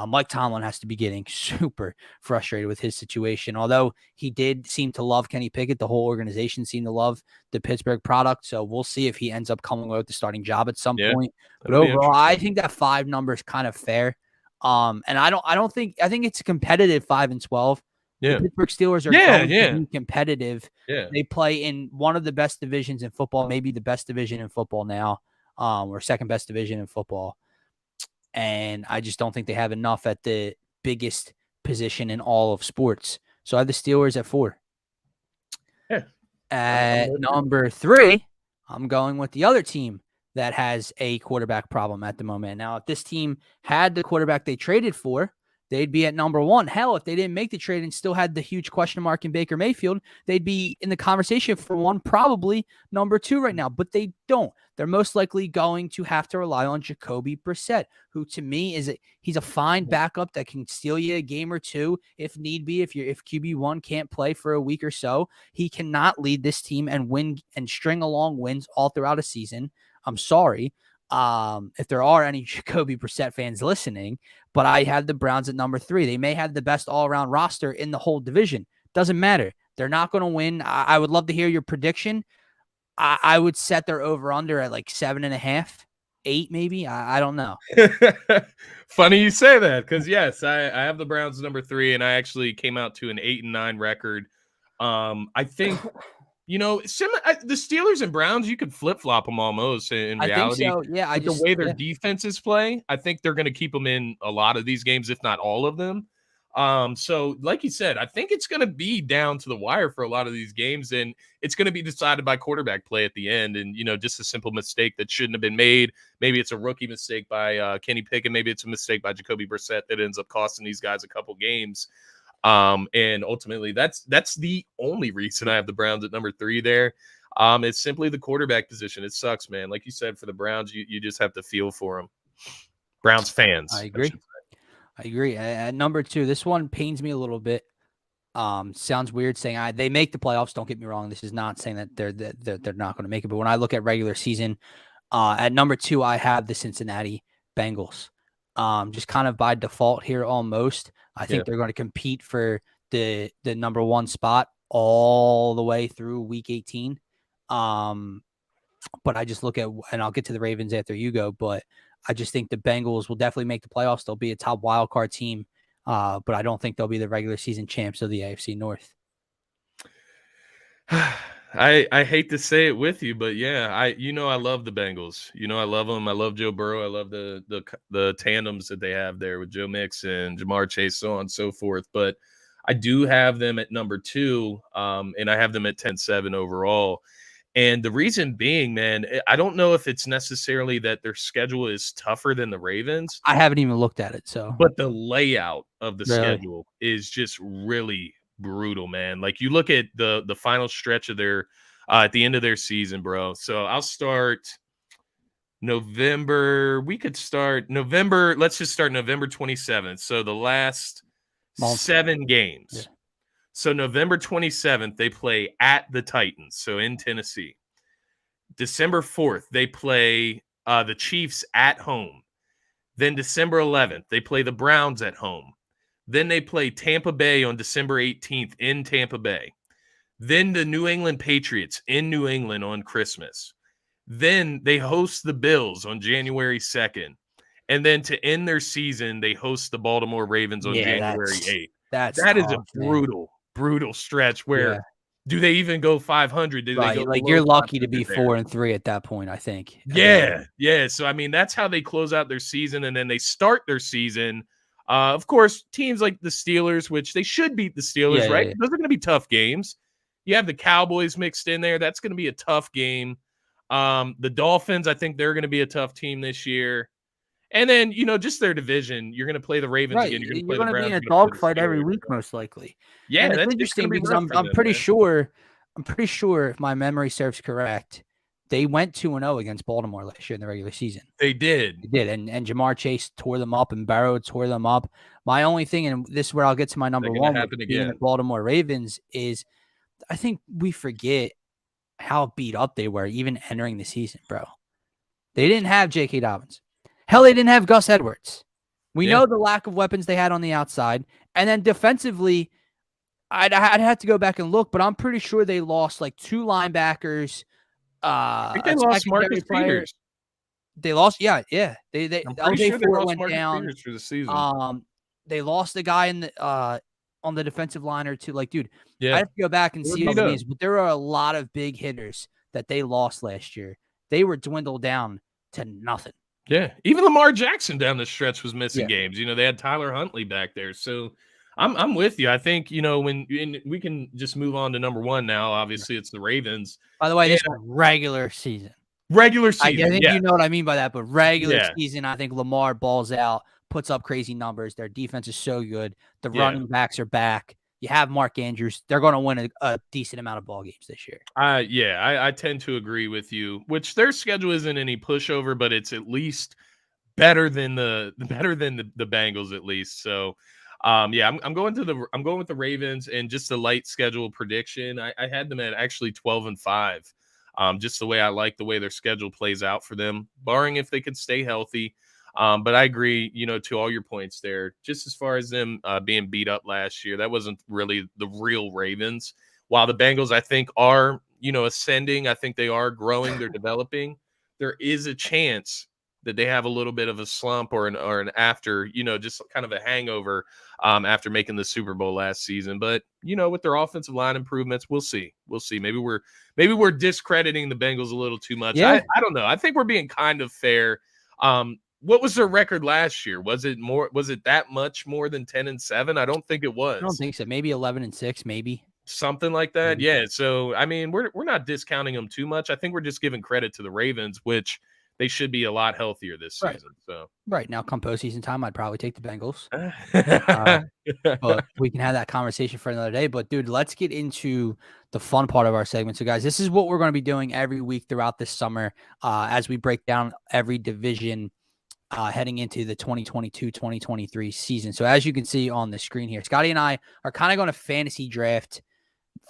Mike Tomlin has to be getting super frustrated with his situation. Although he did seem to love Kenny Pickett, the whole organization seemed to love the Pittsburgh product. So we'll see if he ends up coming with the starting job at some point. But overall, I think that 5 number is kind of fair. And I think it's a competitive 5-12. The Pittsburgh Steelers are going to be competitive. Yeah. They play in one of the best divisions in football, maybe the best division in football now, or second best division in football. And I just don't think they have enough at the biggest position in all of sports. So I have the Steelers at 4. Yeah. At number 3, I'm going with the other team that has a quarterback problem at the moment. Now, if this team had the quarterback they traded for, they'd be at number 1. Hell, if they didn't make the trade and still had the huge question mark in Baker Mayfield, they'd be in the conversation for 1, probably number 2 right now, but they don't. They're most likely going to have to rely on Jacoby Brissett, who to me he's a fine backup that can steal you a game or 2 if need be. If QB1 can't play for a week or so, he cannot lead this team and win and string along wins all throughout a season. I'm sorry if there are any Jacoby Brissett fans listening, but I have the Browns at number 3. They may have the best all-around roster in the whole division. Doesn't matter. They're not going to win. I would love to hear your prediction. I would set their over-under at like 7.5. 8, maybe. I don't know. Funny you say that, because yes, I have the Browns number 3, and I actually came out to an 8-9 record. I think the Steelers and Browns, you could flip flop them almost in I think reality. so. Yeah, With the way their defenses play, I think they're going to keep them in a lot of these games, if not all of them. So like you said, I think it's going to be down to the wire for a lot of these games, and it's going to be decided by quarterback play at the end. And, just a simple mistake that shouldn't have been made. Maybe it's a rookie mistake by Kenny Pickett. Maybe it's a mistake by Jacoby Brissett that ends up costing these guys a couple games. And ultimately that's the only reason I have the Browns at number 3 there. It's simply the quarterback position. It sucks, man. Like you said, for the Browns, you just have to feel for them. Browns fans. I agree. At number 2, this one pains me a little bit. Sounds weird saying they make the playoffs. Don't get me wrong. This is not saying that they're not going to make it. But when I look at regular season, at number 2, I have the Cincinnati Bengals. Just kind of by default here, almost. I think they're going to compete for the number 1 spot all the way through week 18. But I just look at, and I'll get to the Ravens after you go, but I just think the Bengals will definitely make the playoffs. They'll be a top wild card team, but I don't think they'll be the regular season champs of the AFC North. I hate to say it with you, but yeah, I love the Bengals. I love them. I love Joe Burrow. I love the tandems that they have there with Joe Mixon, Jamar Chase, so on and so forth. But I do have them at number 2, and I have them at 10-7 overall. And the reason being, man, I don't know if it's necessarily that their schedule is tougher than the Ravens. I haven't even looked at it, so. But the layout of the schedule is just really brutal, man. Like, you look at the final stretch of their at the end of their season, bro. So I'll start November. We could start November. Let's just start November 27th. So the last 7 games. Yeah. So November 27th, they play at the Titans, so in Tennessee. December 4th, they play the Chiefs at home. Then December 11th, they play the Browns at home. Then they play Tampa Bay on December 18th in Tampa Bay. Then the New England Patriots in New England on Christmas. Then they host the Bills on January 2nd. And then to end their season, they host the Baltimore Ravens on January 8th. That is a brutal stretch where do they even go 500? Do they go you're lucky to be 4-3 at that point, I think. Yeah. So, I mean, that's how they close out their season, and then they start their season. Of course, teams like the Steelers, which they should beat the Steelers, right? Those are going to be tough games. You have the Cowboys mixed in there. That's going to be a tough game. The Dolphins, I think they're going to be a tough team this year. And then, just their division. You're going to play the Ravens again. You're going to be in a dogfight every week, most likely. Yeah, that's interesting because I'm pretty sure if my memory serves correct, they went 2-0 against Baltimore last year in the regular season. They did. And Jamar Chase tore them up, and Barrow tore them up. My only thing, and this is where I'll get to my number 1, being the Baltimore Ravens, is I think we forget how beat up they were even entering the season, bro. They didn't have J.K. Dobbins. Hell, they didn't have Gus Edwards. We know the lack of weapons they had on the outside. And then defensively, I'd have to go back and look, but I'm pretty sure they lost like 2 linebackers. I think they lost Marcus Peters. They lost, They I'm pretty sure they lost went Marcus down. Peters for the season. They lost the guy in the on the defensive line or two. Like, dude, I have to go back and see all the names, but there are a lot of big hitters that they lost last year. They were dwindled down to nothing. Yeah, even Lamar Jackson down the stretch was missing games. They had Tyler Huntley back there. So I'm with you. I think, when we can just move on to number 1 now. Obviously, it's the Ravens. By the way, this was regular season. I think you know what I mean by that, but regular season, I think Lamar balls out, puts up crazy numbers. Their defense is so good. The running backs are back. You have Mark Andrews. They're going to win a decent amount of ball games this year. I tend to agree with you, which their schedule isn't any pushover, but it's at least better than the Bengals at least. So, I'm going with the Ravens, and just the light schedule prediction. I had them at actually 12-5. Just the way I like the way their schedule plays out for them, barring if they could stay healthy. But I agree, to all your points there. Just as far as them being beat up last year, that wasn't really the real Ravens. While the Bengals, I think, are, ascending. I think they are growing. They're developing. There is a chance that they have a little bit of a slump or an after, just kind of a hangover after making the Super Bowl last season. But with their offensive line improvements, we'll see. Maybe we're discrediting the Bengals a little too much. Yeah. I don't know. I think we're being kind of fair. What was their record last year? Was it that much more than 10-7? I don't think it was. I don't think so. Maybe 11-6, maybe. Something like that. Yeah. So, I mean, we're not discounting them too much. I think we're just giving credit to the Ravens, which they should be a lot healthier this season. So right now, come postseason time, I'd probably take the Bengals. But we can have that conversation for another day. But dude, let's get into the fun part of our segment. So guys, this is what we're going to be doing every week throughout this summer as we break down every division heading into the 2022-2023 season. So as you can see on the screen here, Scotty and I are kind of going to fantasy draft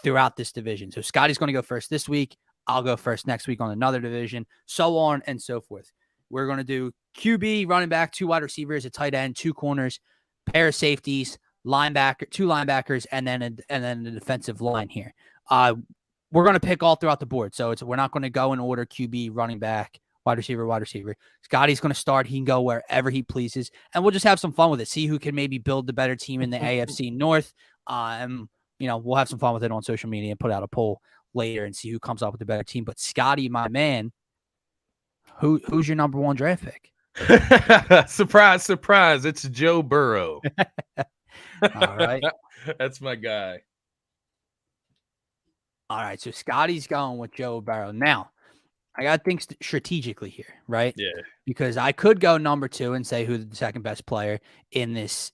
throughout this division. So Scotty's going to go first this week. I'll go first next week on another division, so on and so forth. We're going to do QB, running back, 2 wide receivers, a tight end, 2 corners, pair of safeties, 2 linebackers, and then the defensive line here. We're going to pick all throughout the board. So we're not going to go in order QB, running back, wide receiver. Scotty's going to start. He can go wherever he pleases, and we'll just have some fun with it. See who can maybe build the better team in the AFC North. And we'll have some fun with it on social media and put out a poll later and see who comes up with the better team. But Scotty, my man, who's your number 1 draft pick? Surprise, surprise. It's Joe Burrow. All right. That's my guy. All right. So Scotty's going with Joe Burrow. Now, I got to think strategically here, right? Yeah. Because I could go number 2 and say who the second best player in this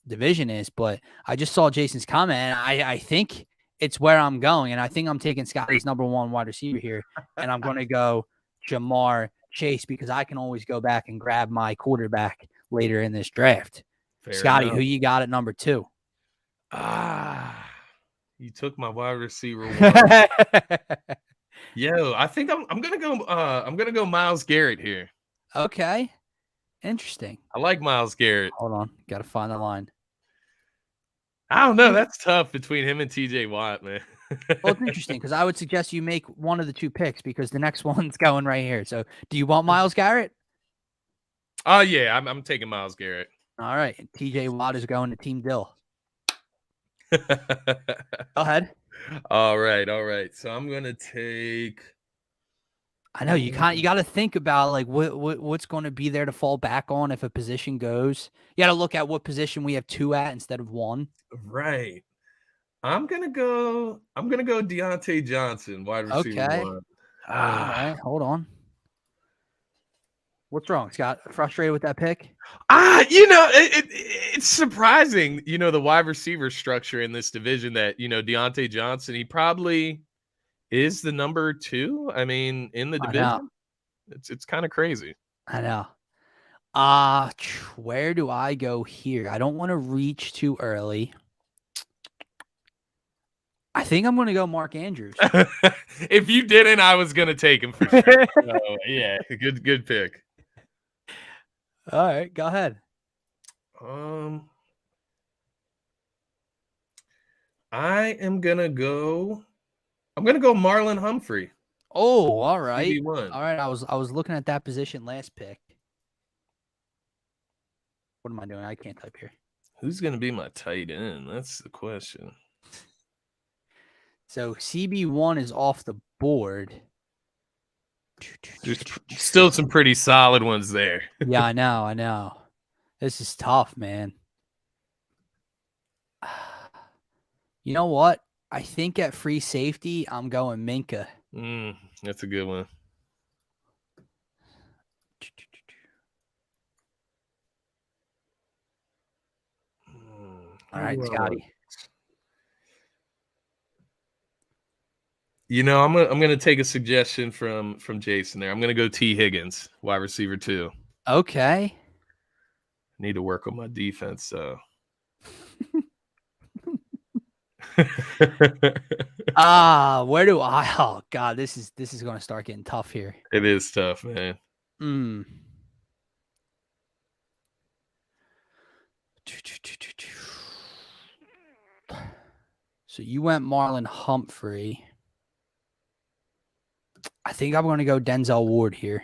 division is, but I just saw Jason's comment, and I think it's where I'm going, and I think I'm taking Scotty's number 1 wide receiver here, and I'm going to go Jamar Chase because I can always go back and grab my quarterback later in this draft. Fair Scotty, enough. who you got at number 2? You took my wide receiver 1. Yo, I think I'm gonna go Myles Garrett here. Okay. Interesting. I like Myles Garrett. Hold on. Got to find the line. I don't know. That's tough between him and TJ Watt, man. Well, it's interesting because I would suggest you make one of the 2 picks because the next one's going right here. So do you want Myles Garrett? Oh, yeah. I'm taking Myles Garrett. All right. TJ Watt is going to Team Dill. Go ahead. All right. So I'm going to take. I know you got to think about like what's going to be there to fall back on if a position goes. You got to look at what position we have 2 at instead of 1. Right. I'm gonna go Deontay Johnson, wide receiver 1. All right, hold on. What's wrong, Scott? Frustrated with that pick? It's surprising, the wide receiver structure in this division that, Deontay Johnson, he probably is the number 2. I mean, in the division. It's kind of crazy. I know. Where do I go here? I don't want to reach too early. I think I'm going to go Mark Andrews. If you didn't, I was going to take him for sure. So, yeah, good pick. All right, go ahead. I'm going to go Marlon Humphrey. Oh, all right. CB1. All right, I was looking at that position last pick. What am I doing? I can't type here. Who's going to be my tight end? That's the question. So CB1 is off the board. There's still some pretty solid ones there. Yeah, I know. This is tough, man. You know what? I think at free safety, I'm going Minka. That's a good one. All right, Scotty. I'm gonna take a suggestion from Jason there. I'm gonna go T. Higgins, wide receiver 2. Okay. Need to work on my defense, so. Where do I? Oh God, this is going to start getting tough here. It is tough, man. So you went Marlon Humphrey. I think I'm going to go Denzel Ward here.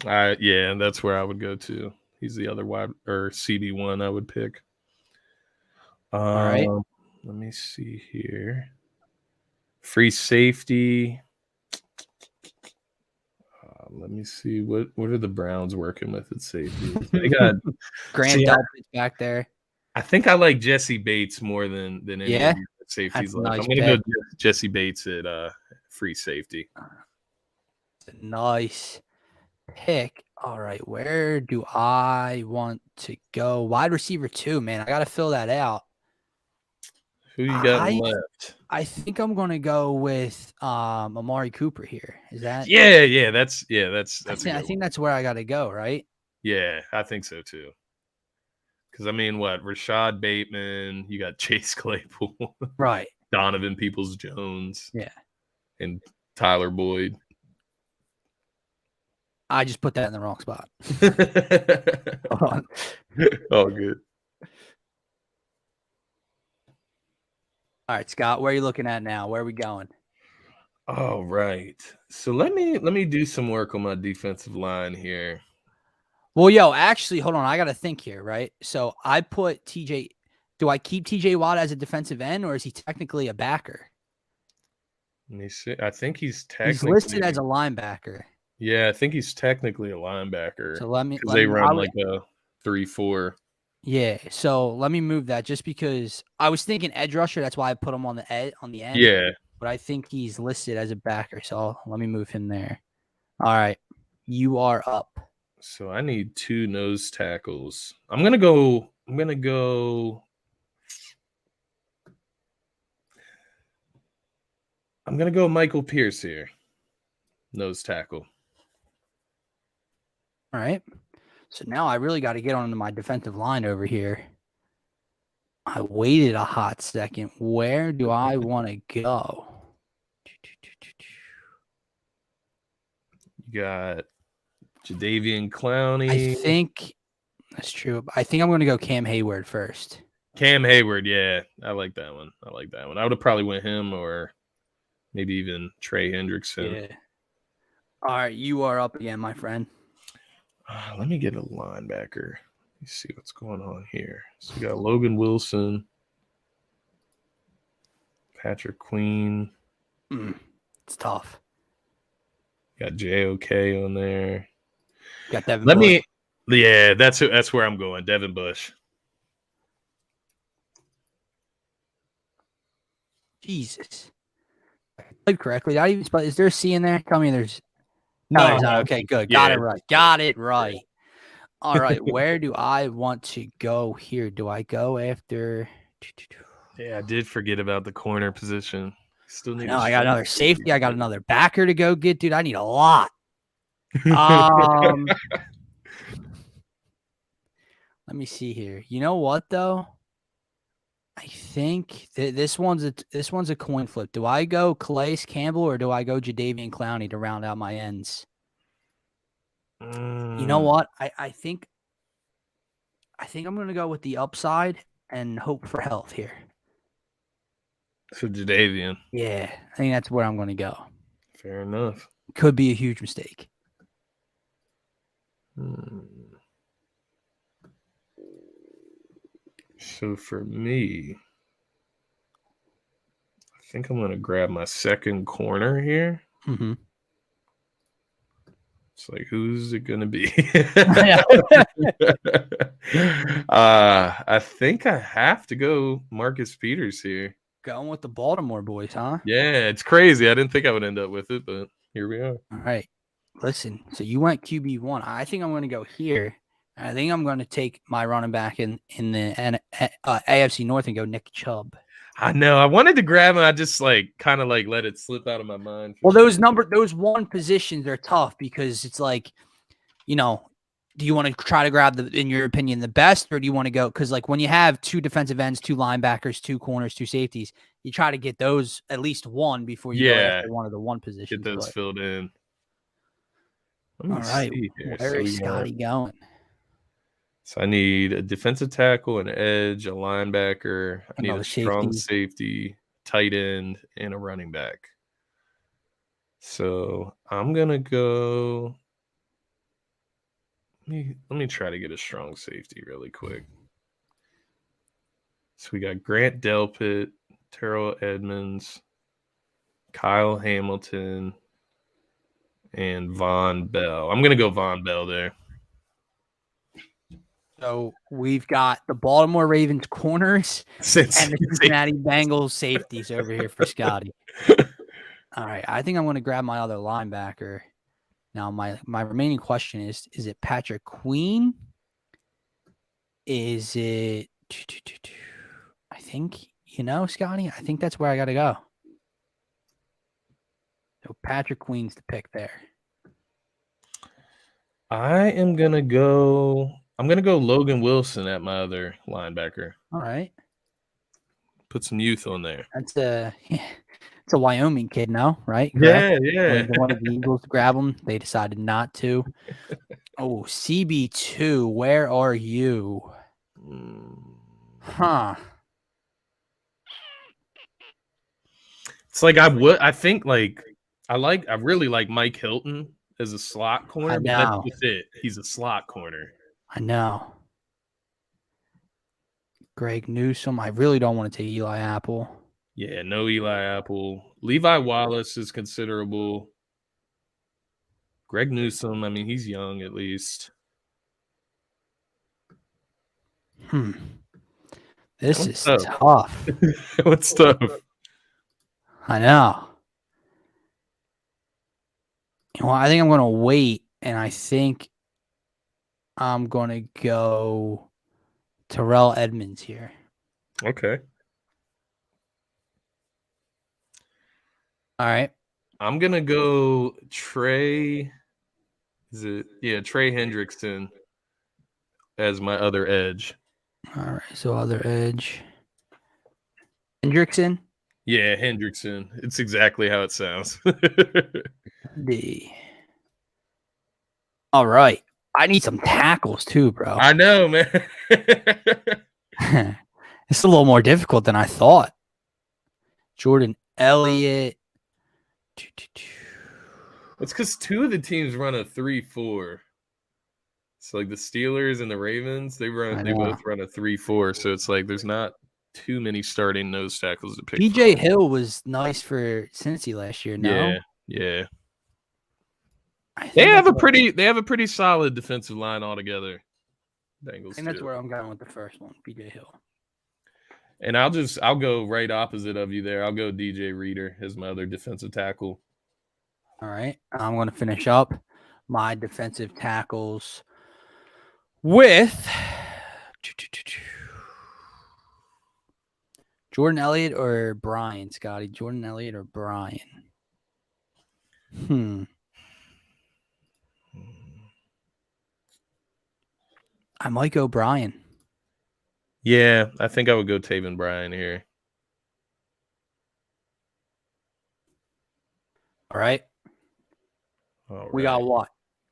Yeah, that's where I would go to. He's the other wide or CB1 I would pick. All right. Let me see here. Free safety. Let me see what are the Browns working with at safety. They got Grant Delpit back there. I think I like Jesse Bates more than any Yeah, of the safeties left. Nice I'm going to go Jesse Bates at free safety. Nice pick. All right, where do I want to go? Wide receiver 2, man. I got to fill that out. Who you got left? I think I'm going to go with Amari Cooper here. Is that? Yeah. That's I think that's where I got to go, right? Yeah, I think so too. Because I mean, what Rashad Bateman? You got Chase Claypool, right? Donovan Peoples-Jones, yeah, and Tyler Boyd. I just put that in the wrong spot. Hold on. Oh, good. All right, Scott, where are you looking at now? Where are we going? All right. So let me do some work on my defensive line here. Well, actually, hold on. I got to think here, right? So I put TJ. Do I keep TJ Watt as a defensive end, or is he technically a backer? Let me see. I think he's listed as a linebacker. Yeah, I think he's technically a linebacker. So let me because they run like a 3-4. Yeah, so let me move that just because I was thinking edge rusher. That's why I put him on the end. Yeah, but I think he's listed as a backer. So let me move him there. All right, you are up. So I need 2 nose tackles. I'm gonna go Michael Pierce here. Nose tackle. All right. So now I really got to get onto my defensive line over here. I waited a hot second. Where do I want to go? You got Jadeveon Clowney. I think that's true. I think I'm going to go Cam Hayward first. Cam Hayward, yeah. I like that one. I would have probably went him or maybe even Trey Hendrickson. Yeah. All right, you are up again, my friend. Let me get a linebacker. Let's see what's going on here. So we got Logan Wilson, Patrick Queen. It's tough. Got JOK on there. Got Devin Bush. Yeah, that's where I'm going. Devin Bush. Jesus. I played correctly. I even spell. Is there a C in there? Tell me there's. No, there's not. Okay, good. Got it right. Got it right. All right. Where do I want to go here? Do I go after? Yeah, I did forget about the corner position. Still need. I got another safety. I got another backer to go get, dude. I need a lot. Let me see here. You know what though? I think this one's a coin flip. Do I go Calais Campbell or do I go Jadeveon Clowney to round out my ends? You know what? I think I'm going to go with the upside and hope for health here. So Jadeveon. Yeah, I think that's where I'm going to go. Fair enough. Could be a huge mistake. So for me, I think I'm going to grab my second corner here. Mm-hmm. It's like, who's it going to be? I think I have to go Marcus Peters here. Going with the Baltimore boys, huh? Yeah, it's crazy. I didn't think I would end up with it, but here we are. All right. Listen, so you went QB1. I think I'm going to go here. I think I'm going to take my running back in the AFC North and go Nick Chubb. I know. I wanted to grab him. I just kind of let it slip out of my mind. Well, those one positions are tough because it's like, do you want to try to grab in your opinion, the best, or do you want to go? Because when you have 2 defensive ends, 2 linebackers, 2 corners, 2 safeties, you try to get those at least one before you go after one of the one positions. Get those filled in. All right. Where is Scotty going? So I need a defensive tackle, an edge, a linebacker. I need a strong safety, tight end, and a running back. So I'm going to go Let me try to get a strong safety really quick. So we got Grant Delpit, Terrell Edmonds, Kyle Hamilton, and Von Bell. I'm gonna go Von Bell there. So we've got the Baltimore Ravens corners and the Cincinnati Bengals safeties over here for Scotty. All right, I think I'm going to grab my other linebacker. Now, my remaining question is it Patrick Queen? Is it – I think, Scotty, I think that's where I got to go. So Patrick Queen's the pick there. I'm gonna go Logan Wilson at my other linebacker. All right. Put some youth on there. It's a Wyoming kid now, right? Correct? Yeah. They wanted the Eagles to grab him. They decided not to. Oh, CB2, where are you? Huh. It's like I really like Mike Hilton as a slot corner, but that's just it. He's a slot corner. I know. Greg Newsome. I really don't want to take Eli Apple. Yeah, no Eli Apple. Levi Wallace is considerable. Greg Newsome, I mean, he's young at least. This is tough. What's tough? I know. I think I'm going to wait, and I think I'm going to go Terrell Edmonds here. Okay. All right. I'm going to go Trey Hendrickson as my other edge. All right. So other edge. Hendrickson? Yeah, Hendrickson. It's exactly how it sounds. All right. I need some tackles too, bro. I know, man. It's a little more difficult than I thought. Jordan Elliott. It's because two of the teams run a 3-4. It's like the Steelers and the Ravens. They both run a 3-4. So it's like there's not too many starting nose tackles to pick. DJ Hill was nice for Cincy last year. No, yeah. They have a pretty solid defensive line altogether. Bengals. I think that's where I'm going with the first one, DJ Hill. And I'll go right opposite of you there. I'll go DJ Reader as my other defensive tackle. All right. I'm going to finish up my defensive tackles with Jordan Elliott or Brian, Scotty. Jordan Elliott or Brian? I might go Brian. Yeah, I think I would go Taven Bryan here. All right. We got what?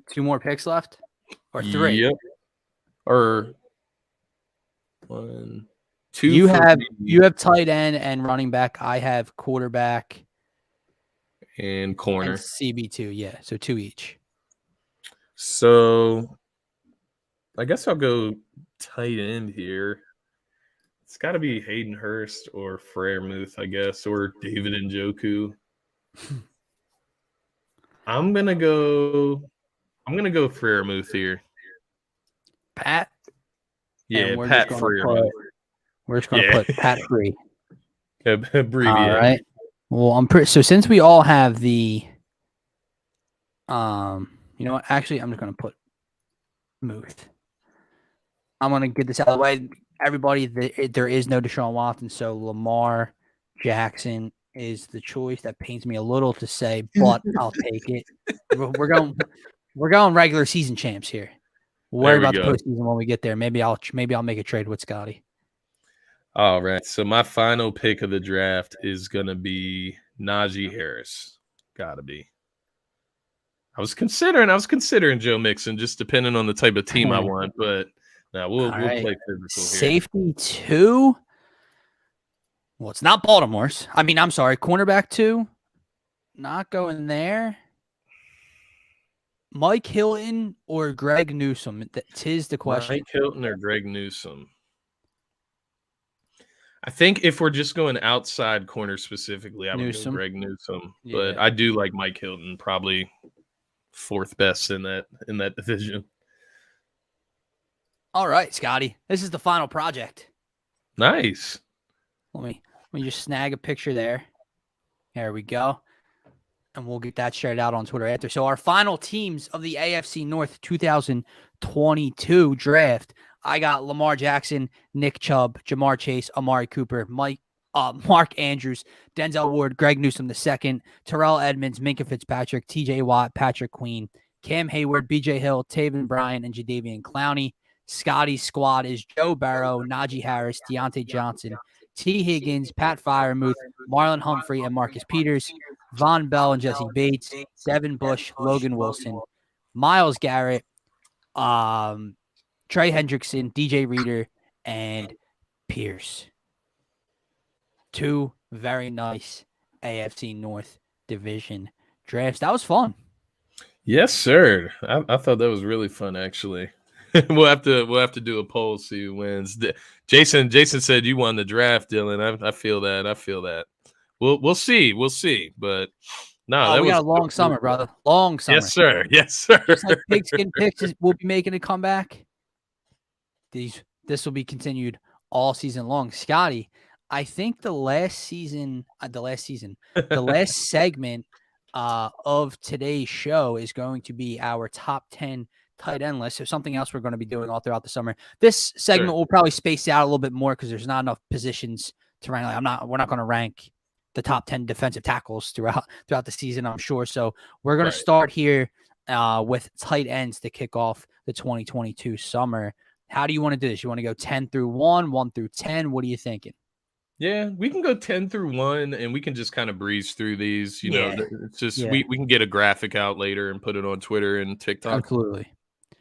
2 more picks left? Or 3? Yep. Or 1, 2. You have tight end and running back. I have quarterback and corner. And CB2, yeah. So 2 each. So I guess I'll go tight end here. It's got to be Hayden Hurst or Freiermuth, I guess, or David Njoku. I'm gonna go Freiermuth here. Pat. Yeah, Pat Freiermuth. We're just gonna put Pat Free. Abbreviate. All right. Well, so since we all have the, you know what? Actually, I'm just gonna put Muth. I'm gonna get this out of the way. Everybody, there is no Deshaun Watson, so Lamar Jackson is the choice. That pains me a little to say, but I'll take it. We're going regular season champs here. We'll worry about the postseason when we get there. Maybe I'll make a trade with Scotty. All right. So my final pick of the draft is gonna be Najee Harris. Gotta be. I was considering Joe Mixon, just depending on the type of team I want, but now we'll play physical here. Safety 2. Well, it's not Baltimore's. I mean, I'm sorry, cornerback 2. Not going there. Mike Hilton or Greg Newsome? Tis the question. Mike Hilton or Greg Newsome? I think if we're just going outside corner specifically, I would go Newsome. Greg Newsome. Yeah. But I do like Mike Hilton, probably fourth best in that division. All right, Scotty. This is the final project. Nice. Let me just snag a picture there. There we go. And we'll get that shared out on Twitter after. So our final teams of the AFC North 2022 draft. I got Lamar Jackson, Nick Chubb, Jamar Chase, Amari Cooper, Mark Andrews, Denzel Ward, Greg Newsome II, Terrell Edmonds, Minka Fitzpatrick, TJ Watt, Patrick Queen, Cam Hayward, BJ Hill, Taven Bryan, and Jadeveon Clowney. Scotty's squad is Joe Burrow, Najee Harris, Deontay Johnson, T. Higgins, Pat Freiermuth, Marlon Humphrey, and Marcus Peters, Von Bell and Jesse Bates, Devin Bush, Logan Wilson, Myles Garrett, Trey Hendrickson, DJ Reader, and Pierce. 2 very nice AFC North division drafts. That was fun. Yes, sir. I thought that was really fun, actually. we'll have to do a poll, see who wins. Jason said you won the draft, Dylan. I feel that. We'll see. But no, we got a long summer, brother. Long summer. Yes, sir. Just like Pigskin Picks will be making a comeback. This will be continued all season long. Scotty, I think the last segment of today's show is going to be our top 10 tight end list. So something else we're going to be doing all throughout the summer. This segment will probably space out a little bit more because there's not enough positions to rank. We're not going to rank the top 10 defensive tackles throughout the season, I'm sure. So we're going to start here with tight ends to kick off the 2022 summer. How do you want to do this? You want to go 10 through 1, 1 through 10? What are you thinking? Yeah, we can go 10 through 1, and we can just kind of breeze through these. You know, it's just we can get a graphic out later and put it on Twitter and TikTok. Absolutely.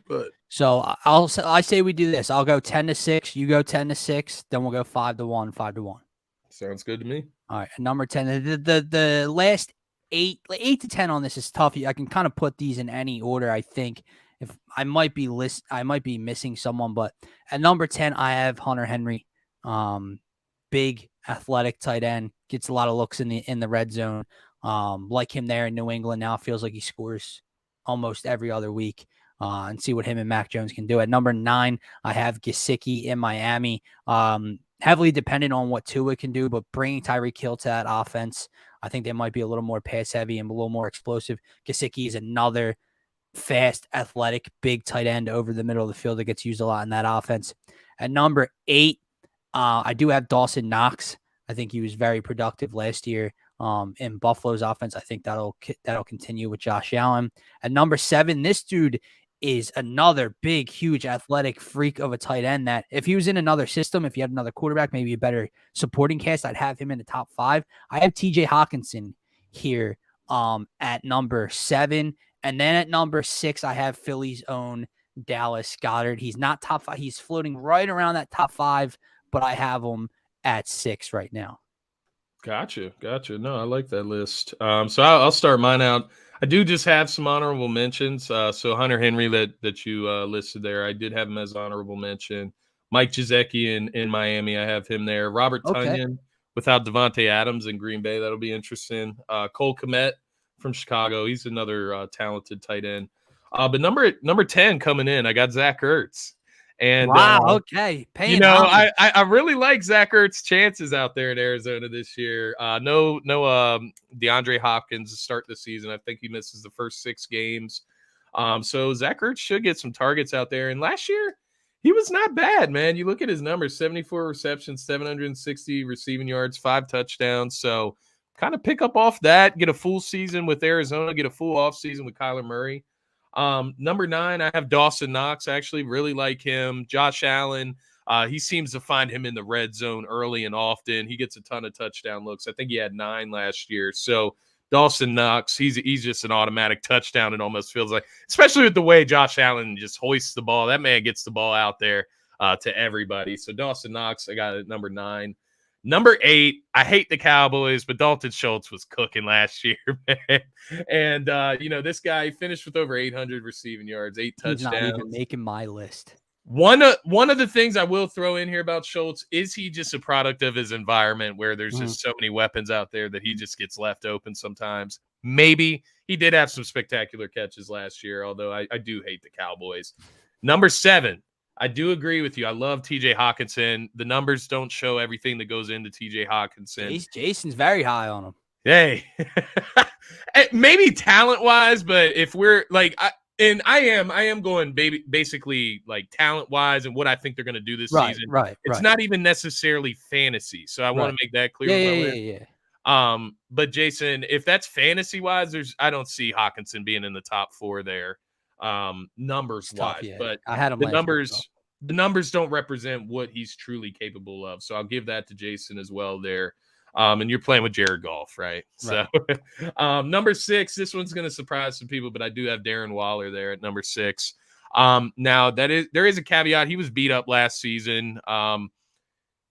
But so I say we do this. I'll go 10 to 6. You go 10 to 6. Then we'll go 5 to 1, 5 to 1. Sounds good to me. All right, number 10. The last 8 to 10 on this is tough. I can kind of put these in any order. I think if I might be missing someone, but at number 10 I have Hunter Henry. Big athletic tight end, gets a lot of looks in the red zone. Like him there in New England now, it feels like he scores almost every other week. And see what him and Mac Jones can do. At number 9, I have Gesicki in Miami. Heavily dependent on what Tua can do, but bringing Tyreek Hill to that offense, I think they might be a little more pass heavy and a little more explosive. Gesicki is another fast, athletic, big tight end over the middle of the field that gets used a lot in that offense. At number 8, I do have Dawson Knox. I think he was very productive last year in Buffalo's offense. I think that'll continue with Josh Allen. At number 7, this dude is another big, huge athletic freak of a tight end that if he was in another system, if he had another quarterback, maybe a better supporting cast, I'd have him in the top 5. I have TJ Hawkinson here at number 7. And then at number 6, I have Philly's own Dallas Goedert. He's not top 5. He's floating right around that top 5, but I have him at 6 right now. Gotcha. No, I like that list. So I'll start mine out. I do just have some honorable mentions. So Hunter Henry that you listed there, I did have him as honorable mention. Mike Gesicki in Miami, I have him there. Robert Tonyan without Devontae Adams in Green Bay, that'll be interesting. Cole Kmet from Chicago, he's another talented tight end. But number 10 coming in, I got Zach Ertz. And wow, okay. I really like Zach Ertz's chances out there in Arizona this year. No DeAndre Hopkins to start the season. I think he misses the first 6 games. So Zach Ertz should get some targets out there. And last year, he was not bad, man. You look at his numbers, 74 receptions, 760 receiving yards, 5 touchdowns. So kind of pick up off that, get a full season with Arizona, get a full offseason with Kyler Murray. Number 9, I have Dawson Knox. I actually really like him. Josh Allen, he seems to find him in the red zone early and often. He gets a ton of touchdown looks. I think he had 9 last year. So Dawson Knox, he's just an automatic touchdown. It almost feels like, especially with the way Josh Allen just hoists the ball. That man gets the ball out there to everybody. So Dawson Knox, I got at number 9. Number 8, I hate the Cowboys, but Dalton Schultz was cooking last year, man. And, this guy finished with over 800 receiving yards, 8 touchdowns. He's not even making my list. One of the things I will throw in here about Schultz is he just a product of his environment where there's just so many weapons out there that he just gets left open sometimes. Maybe he did have some spectacular catches last year, although I do hate the Cowboys. Number 7, I do agree with you. I love TJ Hawkinson. The numbers don't show everything that goes into TJ Hawkinson. Jason's very high on him. Hey, maybe talent-wise, but if we're like – I am going basically like talent wise and what I think they're going to do this season. It's not even necessarily fantasy. So I want to make that clear. Yeah. But Jason, if that's fantasy wise, I don't see Hawkinson being in the top 4 there, numbers wise. But I had him the numbers don't represent what he's truly capable of. So I'll give that to Jason as well there. And you're playing with Jared Goff, right? So number 6, this one's going to surprise some people, but I do have Darren Waller there at number 6. Now there is a caveat. He was beat up last season.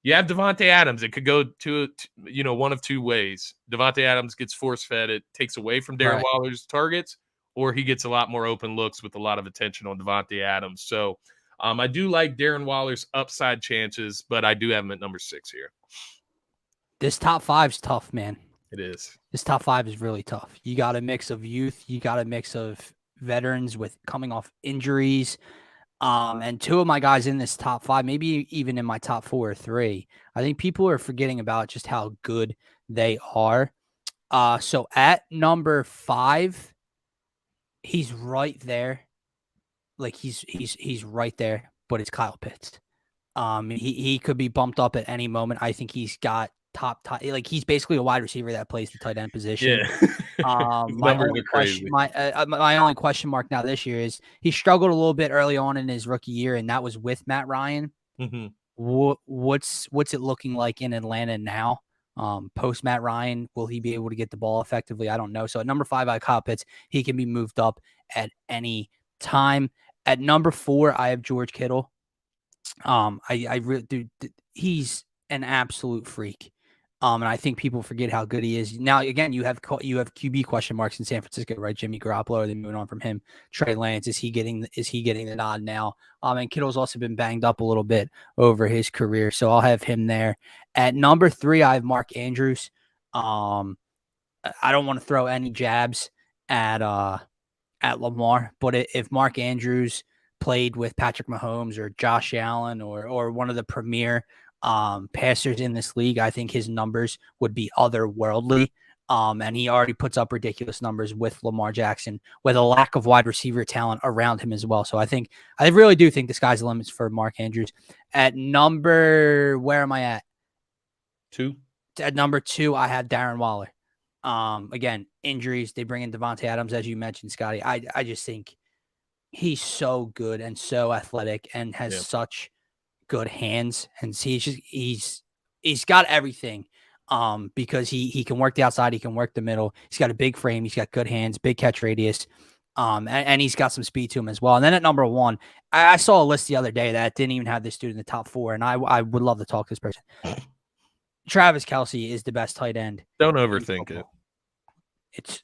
You have Devontae Adams. It could go to one of 2 ways. Devontae Adams gets force fed. It takes away from Darren Waller's targets, or he gets a lot more open looks with a lot of attention on Devontae Adams. So I do like Darren Waller's upside chances, but I do have him at number 6 here. This top 5's tough, man. It is. This top 5 is really tough. You got a mix of youth. You got a mix of veterans with coming off injuries. And 2 of my guys in this top 5, maybe even in my top 4 or 3, I think people are forgetting about just how good they are. So at number 5, he's right there. Like he's right there, but it's Kyle Pitts. He could be bumped up at any moment. I think he's got top, like he's basically a wide receiver that plays the tight end position. Yeah. My only question mark now this year is he struggled a little bit early on in his rookie year, and that was with Matt Ryan. Mm-hmm. What's it looking like in Atlanta now? Post Matt Ryan, will he be able to get the ball effectively? I don't know. So at number 5, I have Kyle Pitts. He can be moved up at any time. At number 4, I have George Kittle. I really do. He's an absolute freak. And I think people forget how good he is. Now, again, you have QB question marks in San Francisco, right? Jimmy Garoppolo, are they moving on from him? Trey Lance, is he getting the nod now? And Kittle's also been banged up a little bit over his career, so I'll have him there. At number 3, I have Mark Andrews. I don't want to throw any jabs at Lamar, but if Mark Andrews played with Patrick Mahomes or Josh Allen or one of the premier passers in this league, I think his numbers would be otherworldly. And he already puts up ridiculous numbers with Lamar Jackson, with a lack of wide receiver talent around him as well. So I really do think the sky's the limits for Mark Andrews. At number, where am I at? 2. At number 2, I have Darren Waller. Again, injuries, they bring in Devontae Adams, as you mentioned, Scotty. I just think he's so good and so athletic and has such good hands, and he's got everything. Because he can work the outside, he can work the middle. He's got a big frame, he's got good hands, big catch radius, and he's got some speed to him as well. And then at number 1, I saw a list the other day that didn't even have this dude in the top 4, and I would love to talk to this person. Travis Kelce is the best tight end. Don't overthink it. It's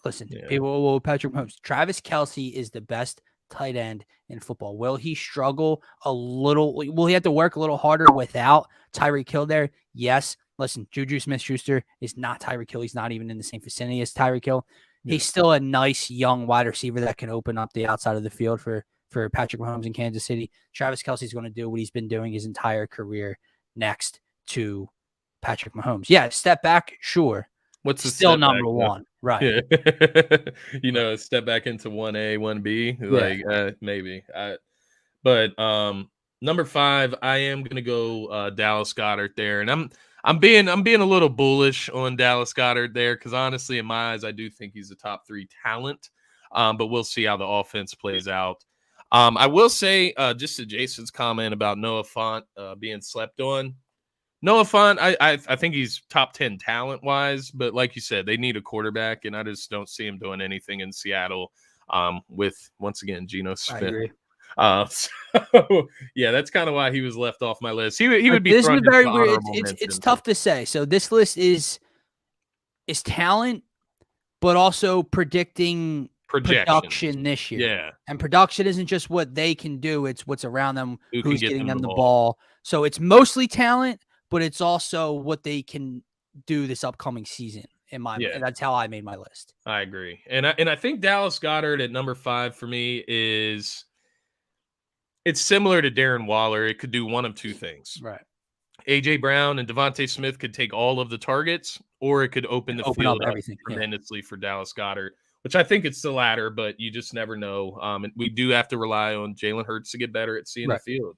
listen, people. Patrick Mahomes. Travis Kelce is the best tight end in football. Will he struggle a little? Will he have to work a little harder without Tyreek Hill there? Yes. Listen, Juju Smith-Schuster is not Tyreek Hill. He's not even in the same vicinity as Tyreek Hill. Yeah. He's still a nice young wide receiver that can open up the outside of the field for Patrick Mahomes in Kansas City. Travis Kelce's going to do what he's been doing his entire career next to Patrick Mahomes. Yeah, step back, sure. What's the still number back, 1, right? Yeah. Step back into 1A, 1B, maybe. But number 5, I am gonna go Dallas Goedert there, and I'm being a little bullish on Dallas Goedert there because honestly, in my eyes, I do think he's a top 3 talent. But we'll see how the offense plays out. I will say, just to Jason's comment about Noah Fant being slept on. Noah Fant, I think he's top 10 talent-wise, but like you said, they need a quarterback, and I just don't see him doing anything in Seattle with, once again, Geno Smith. So yeah, that's kind of why he was left off my list. He would be This is thrown into very the weird. honorable It's mention. tough to say. So this list is talent, but also predicting production this year. Yeah. And production isn't just what they can do, it's what's around them, Who can who's get getting them them the the ball. ball. So it's mostly talent, but it's also what they can do this upcoming season. And that's how I made my list. I agree. And I think Dallas Goedert at number 5 for me it's similar to Darren Waller. It could do one of two things. Right. AJ Brown and Devontae Smith could take all of the targets, or it could open the field up tremendously for Dallas Goedert, which I think it's the latter, but you just never know. And we do have to rely on Jalen Hurts to get better at seeing the field.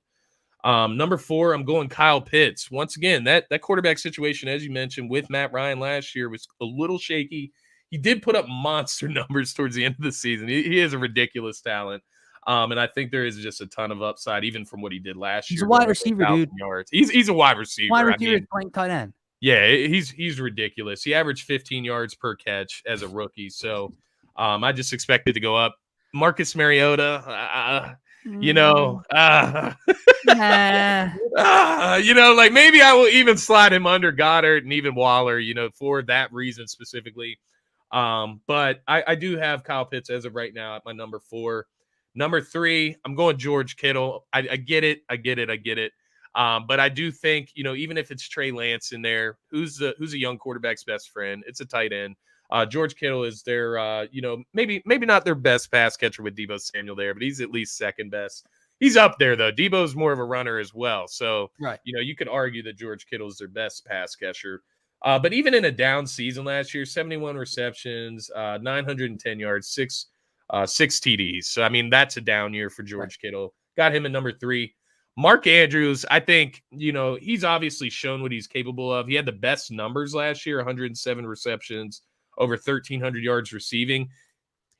Number 4, I'm going Kyle Pitts. Once again, that quarterback situation, as you mentioned, with Matt Ryan last year was a little shaky. He did put up monster numbers towards the end of the season. He is a ridiculous talent. And I think there is just a ton of upside, even from what he did last year. He's a wide receiver, dude. Yards. He's a wide receiver. Wide receiver is playing tight end. Yeah, he's ridiculous. He averaged 15 yards per catch as a rookie. So I just expected to go up. Marcus Mariota, you know, like maybe I will even slide him under Goddard and even Waller, for that reason specifically. But I do have Kyle Pitts as of right now at my number 4. Number 3, I'm going George Kittle. I get it. But I do think, even if it's Trey Lance in there, who's a young quarterback's best friend, it's a tight end. George Kittle is their, maybe not their best pass catcher with Deebo Samuel there, but he's at least second best. He's up there, though. Deebo's more of a runner as well. So, you could argue that George Kittle is their best pass catcher. But even in a down season last year, 71 receptions, 910 yards, six TDs. So, I mean, that's a down year for George Kittle. Got him at number 3. Mark Andrews, I think, he's obviously shown what he's capable of. He had the best numbers last year, 107 receptions, over 1,300 yards receiving.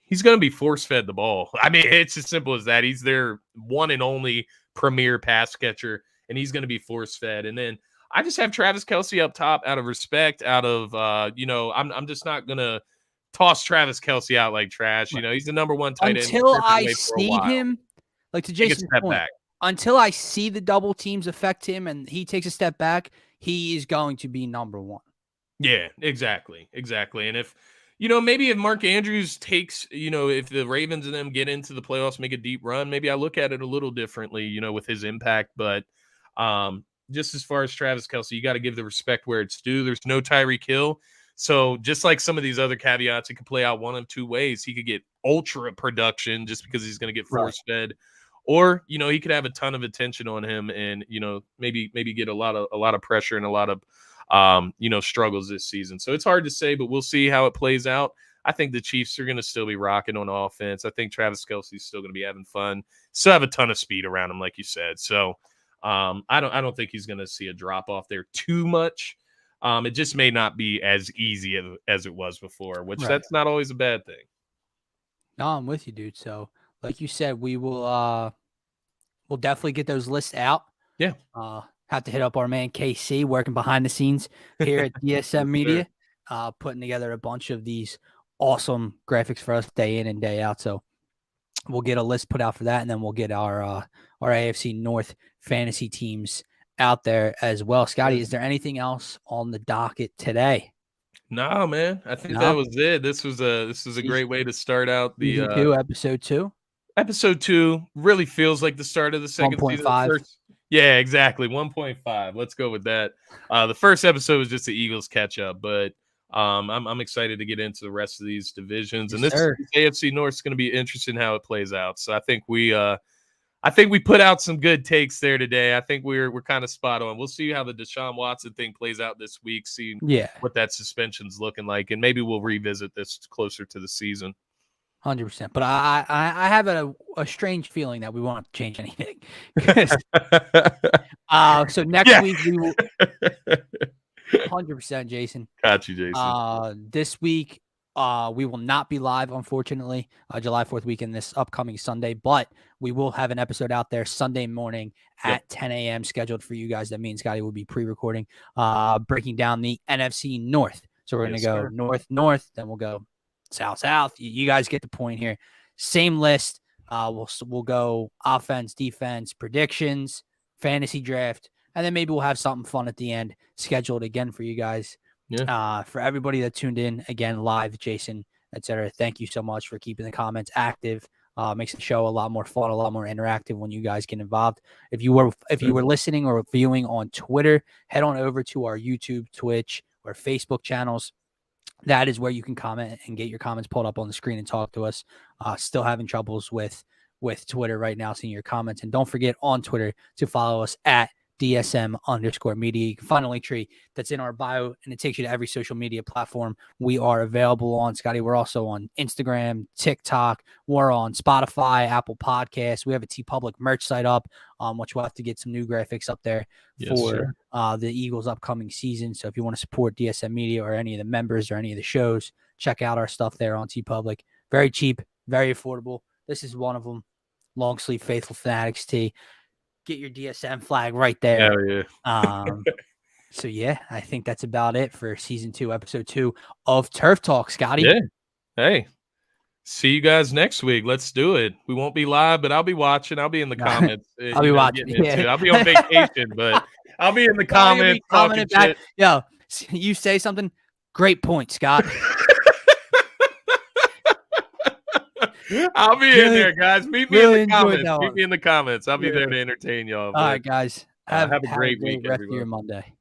He's going to be force-fed the ball. I mean, it's as simple as that. He's their one and only premier pass catcher, and he's going to be force-fed. And then I just have Travis Kelce up top out of respect, out of, I'm just not going to toss Travis Kelce out like trash. He's the number 1 tight end. Until I see him, like to Jason's point, until I see the double teams affect him and he takes a step back, he is going to be number 1. Yeah, exactly. And if, maybe if Mark Andrews takes, if the Ravens and them get into the playoffs, make a deep run, maybe I look at it a little differently, with his impact. But just as far as Travis Kelce, you got to give the respect where it's due. There's no Tyreek Hill. So just like some of these other caveats, it could play out one of two ways. He could get ultra production just because he's going to get force-fed. Or, he could have a ton of attention on him and, maybe get a lot of pressure and a lot of, struggles this season. So it's hard to say, but we'll see how it plays out. I think the Chiefs are going to still be rocking on offense. I think Travis Kelce is still going to be having fun. Still have a ton of speed around him, like you said. So I don't think he's going to see a drop off there too much. It just may not be as easy as it was before, which that's not always a bad thing. No, I'm with you, dude. So like you said, we will we'll definitely get those lists out. Yeah. Have to hit up our man KC working behind the scenes here at DSM Media, putting together a bunch of these awesome graphics for us day in and day out. So we'll get a list put out for that, and then we'll get our AFC North fantasy teams out there as well. Scotty, is there anything else on the docket today? No, man. I think that was it. This was a great way to start out the episode 2. Episode 2 really feels like the start of the second season. 1.5. Yeah, exactly. 1.5. Let's go with that. The first episode was just the Eagles catch up, but I'm excited to get into the rest of these divisions. And this AFC North is going to be interesting how it plays out. So I think we put out some good takes there today. I think we're kind of spot on. We'll see how the Deshaun Watson thing plays out this week, see what that suspension's looking like, and maybe we'll revisit this closer to the season. 100%. But I have a strange feeling that we won't have to change anything. So next week we will 100%, Jason. Got you, Jason. This week we will not be live, unfortunately, July 4th weekend this upcoming Sunday, but we will have an episode out there Sunday morning at 10 a.m. scheduled for you guys. That means Scotty will be pre-recording, breaking down the NFC North. So we're going to go north, then we'll go south. You guys get the point here. Same list. We'll go offense, defense, predictions, fantasy draft, and then maybe we'll have something fun at the end scheduled again for you guys. Yeah. For everybody that tuned in again live, Jason, etc. Thank you so much for keeping the comments active. Makes the show a lot more fun, a lot more interactive when you guys get involved. If you were listening or viewing on Twitter, head on over to our YouTube, Twitch, or Facebook channels. That is where you can comment and get your comments pulled up on the screen and talk to us. Still having troubles with Twitter right now, seeing your comments. And don't forget on Twitter to follow us at DSM_media. You can find a link tree that's in our bio, and it takes you to every social media platform we are available on. Scotty, we're also on Instagram, TikTok. We're on Spotify, Apple Podcasts. We have a TeePublic merch site up, which we'll have to get some new graphics up there for the Eagles' upcoming season. So if you want to support DSM Media or any of the members or any of the shows, check out our stuff there on TeePublic. Very cheap, very affordable. This is one of them. Long sleeve Faithful Fanatics tee. Get your DSM flag right there. Hell yeah. So yeah, I think that's about it for season 2, episode 2 of Turf Talk, Scotty. Yeah. Hey, see you guys next week. Let's do it. We won't be live, but I'll be watching. I'll be in the comments. I'll be watching. I'll be on vacation, but I'll be in the comments. Back. Yo, you say something. Great point, Scott. I'll be in there, guys. Meet me in the comments. Meet me in the comments. I'll be there to entertain y'all. All right, guys. Have a great week, rest everyone. of your Monday.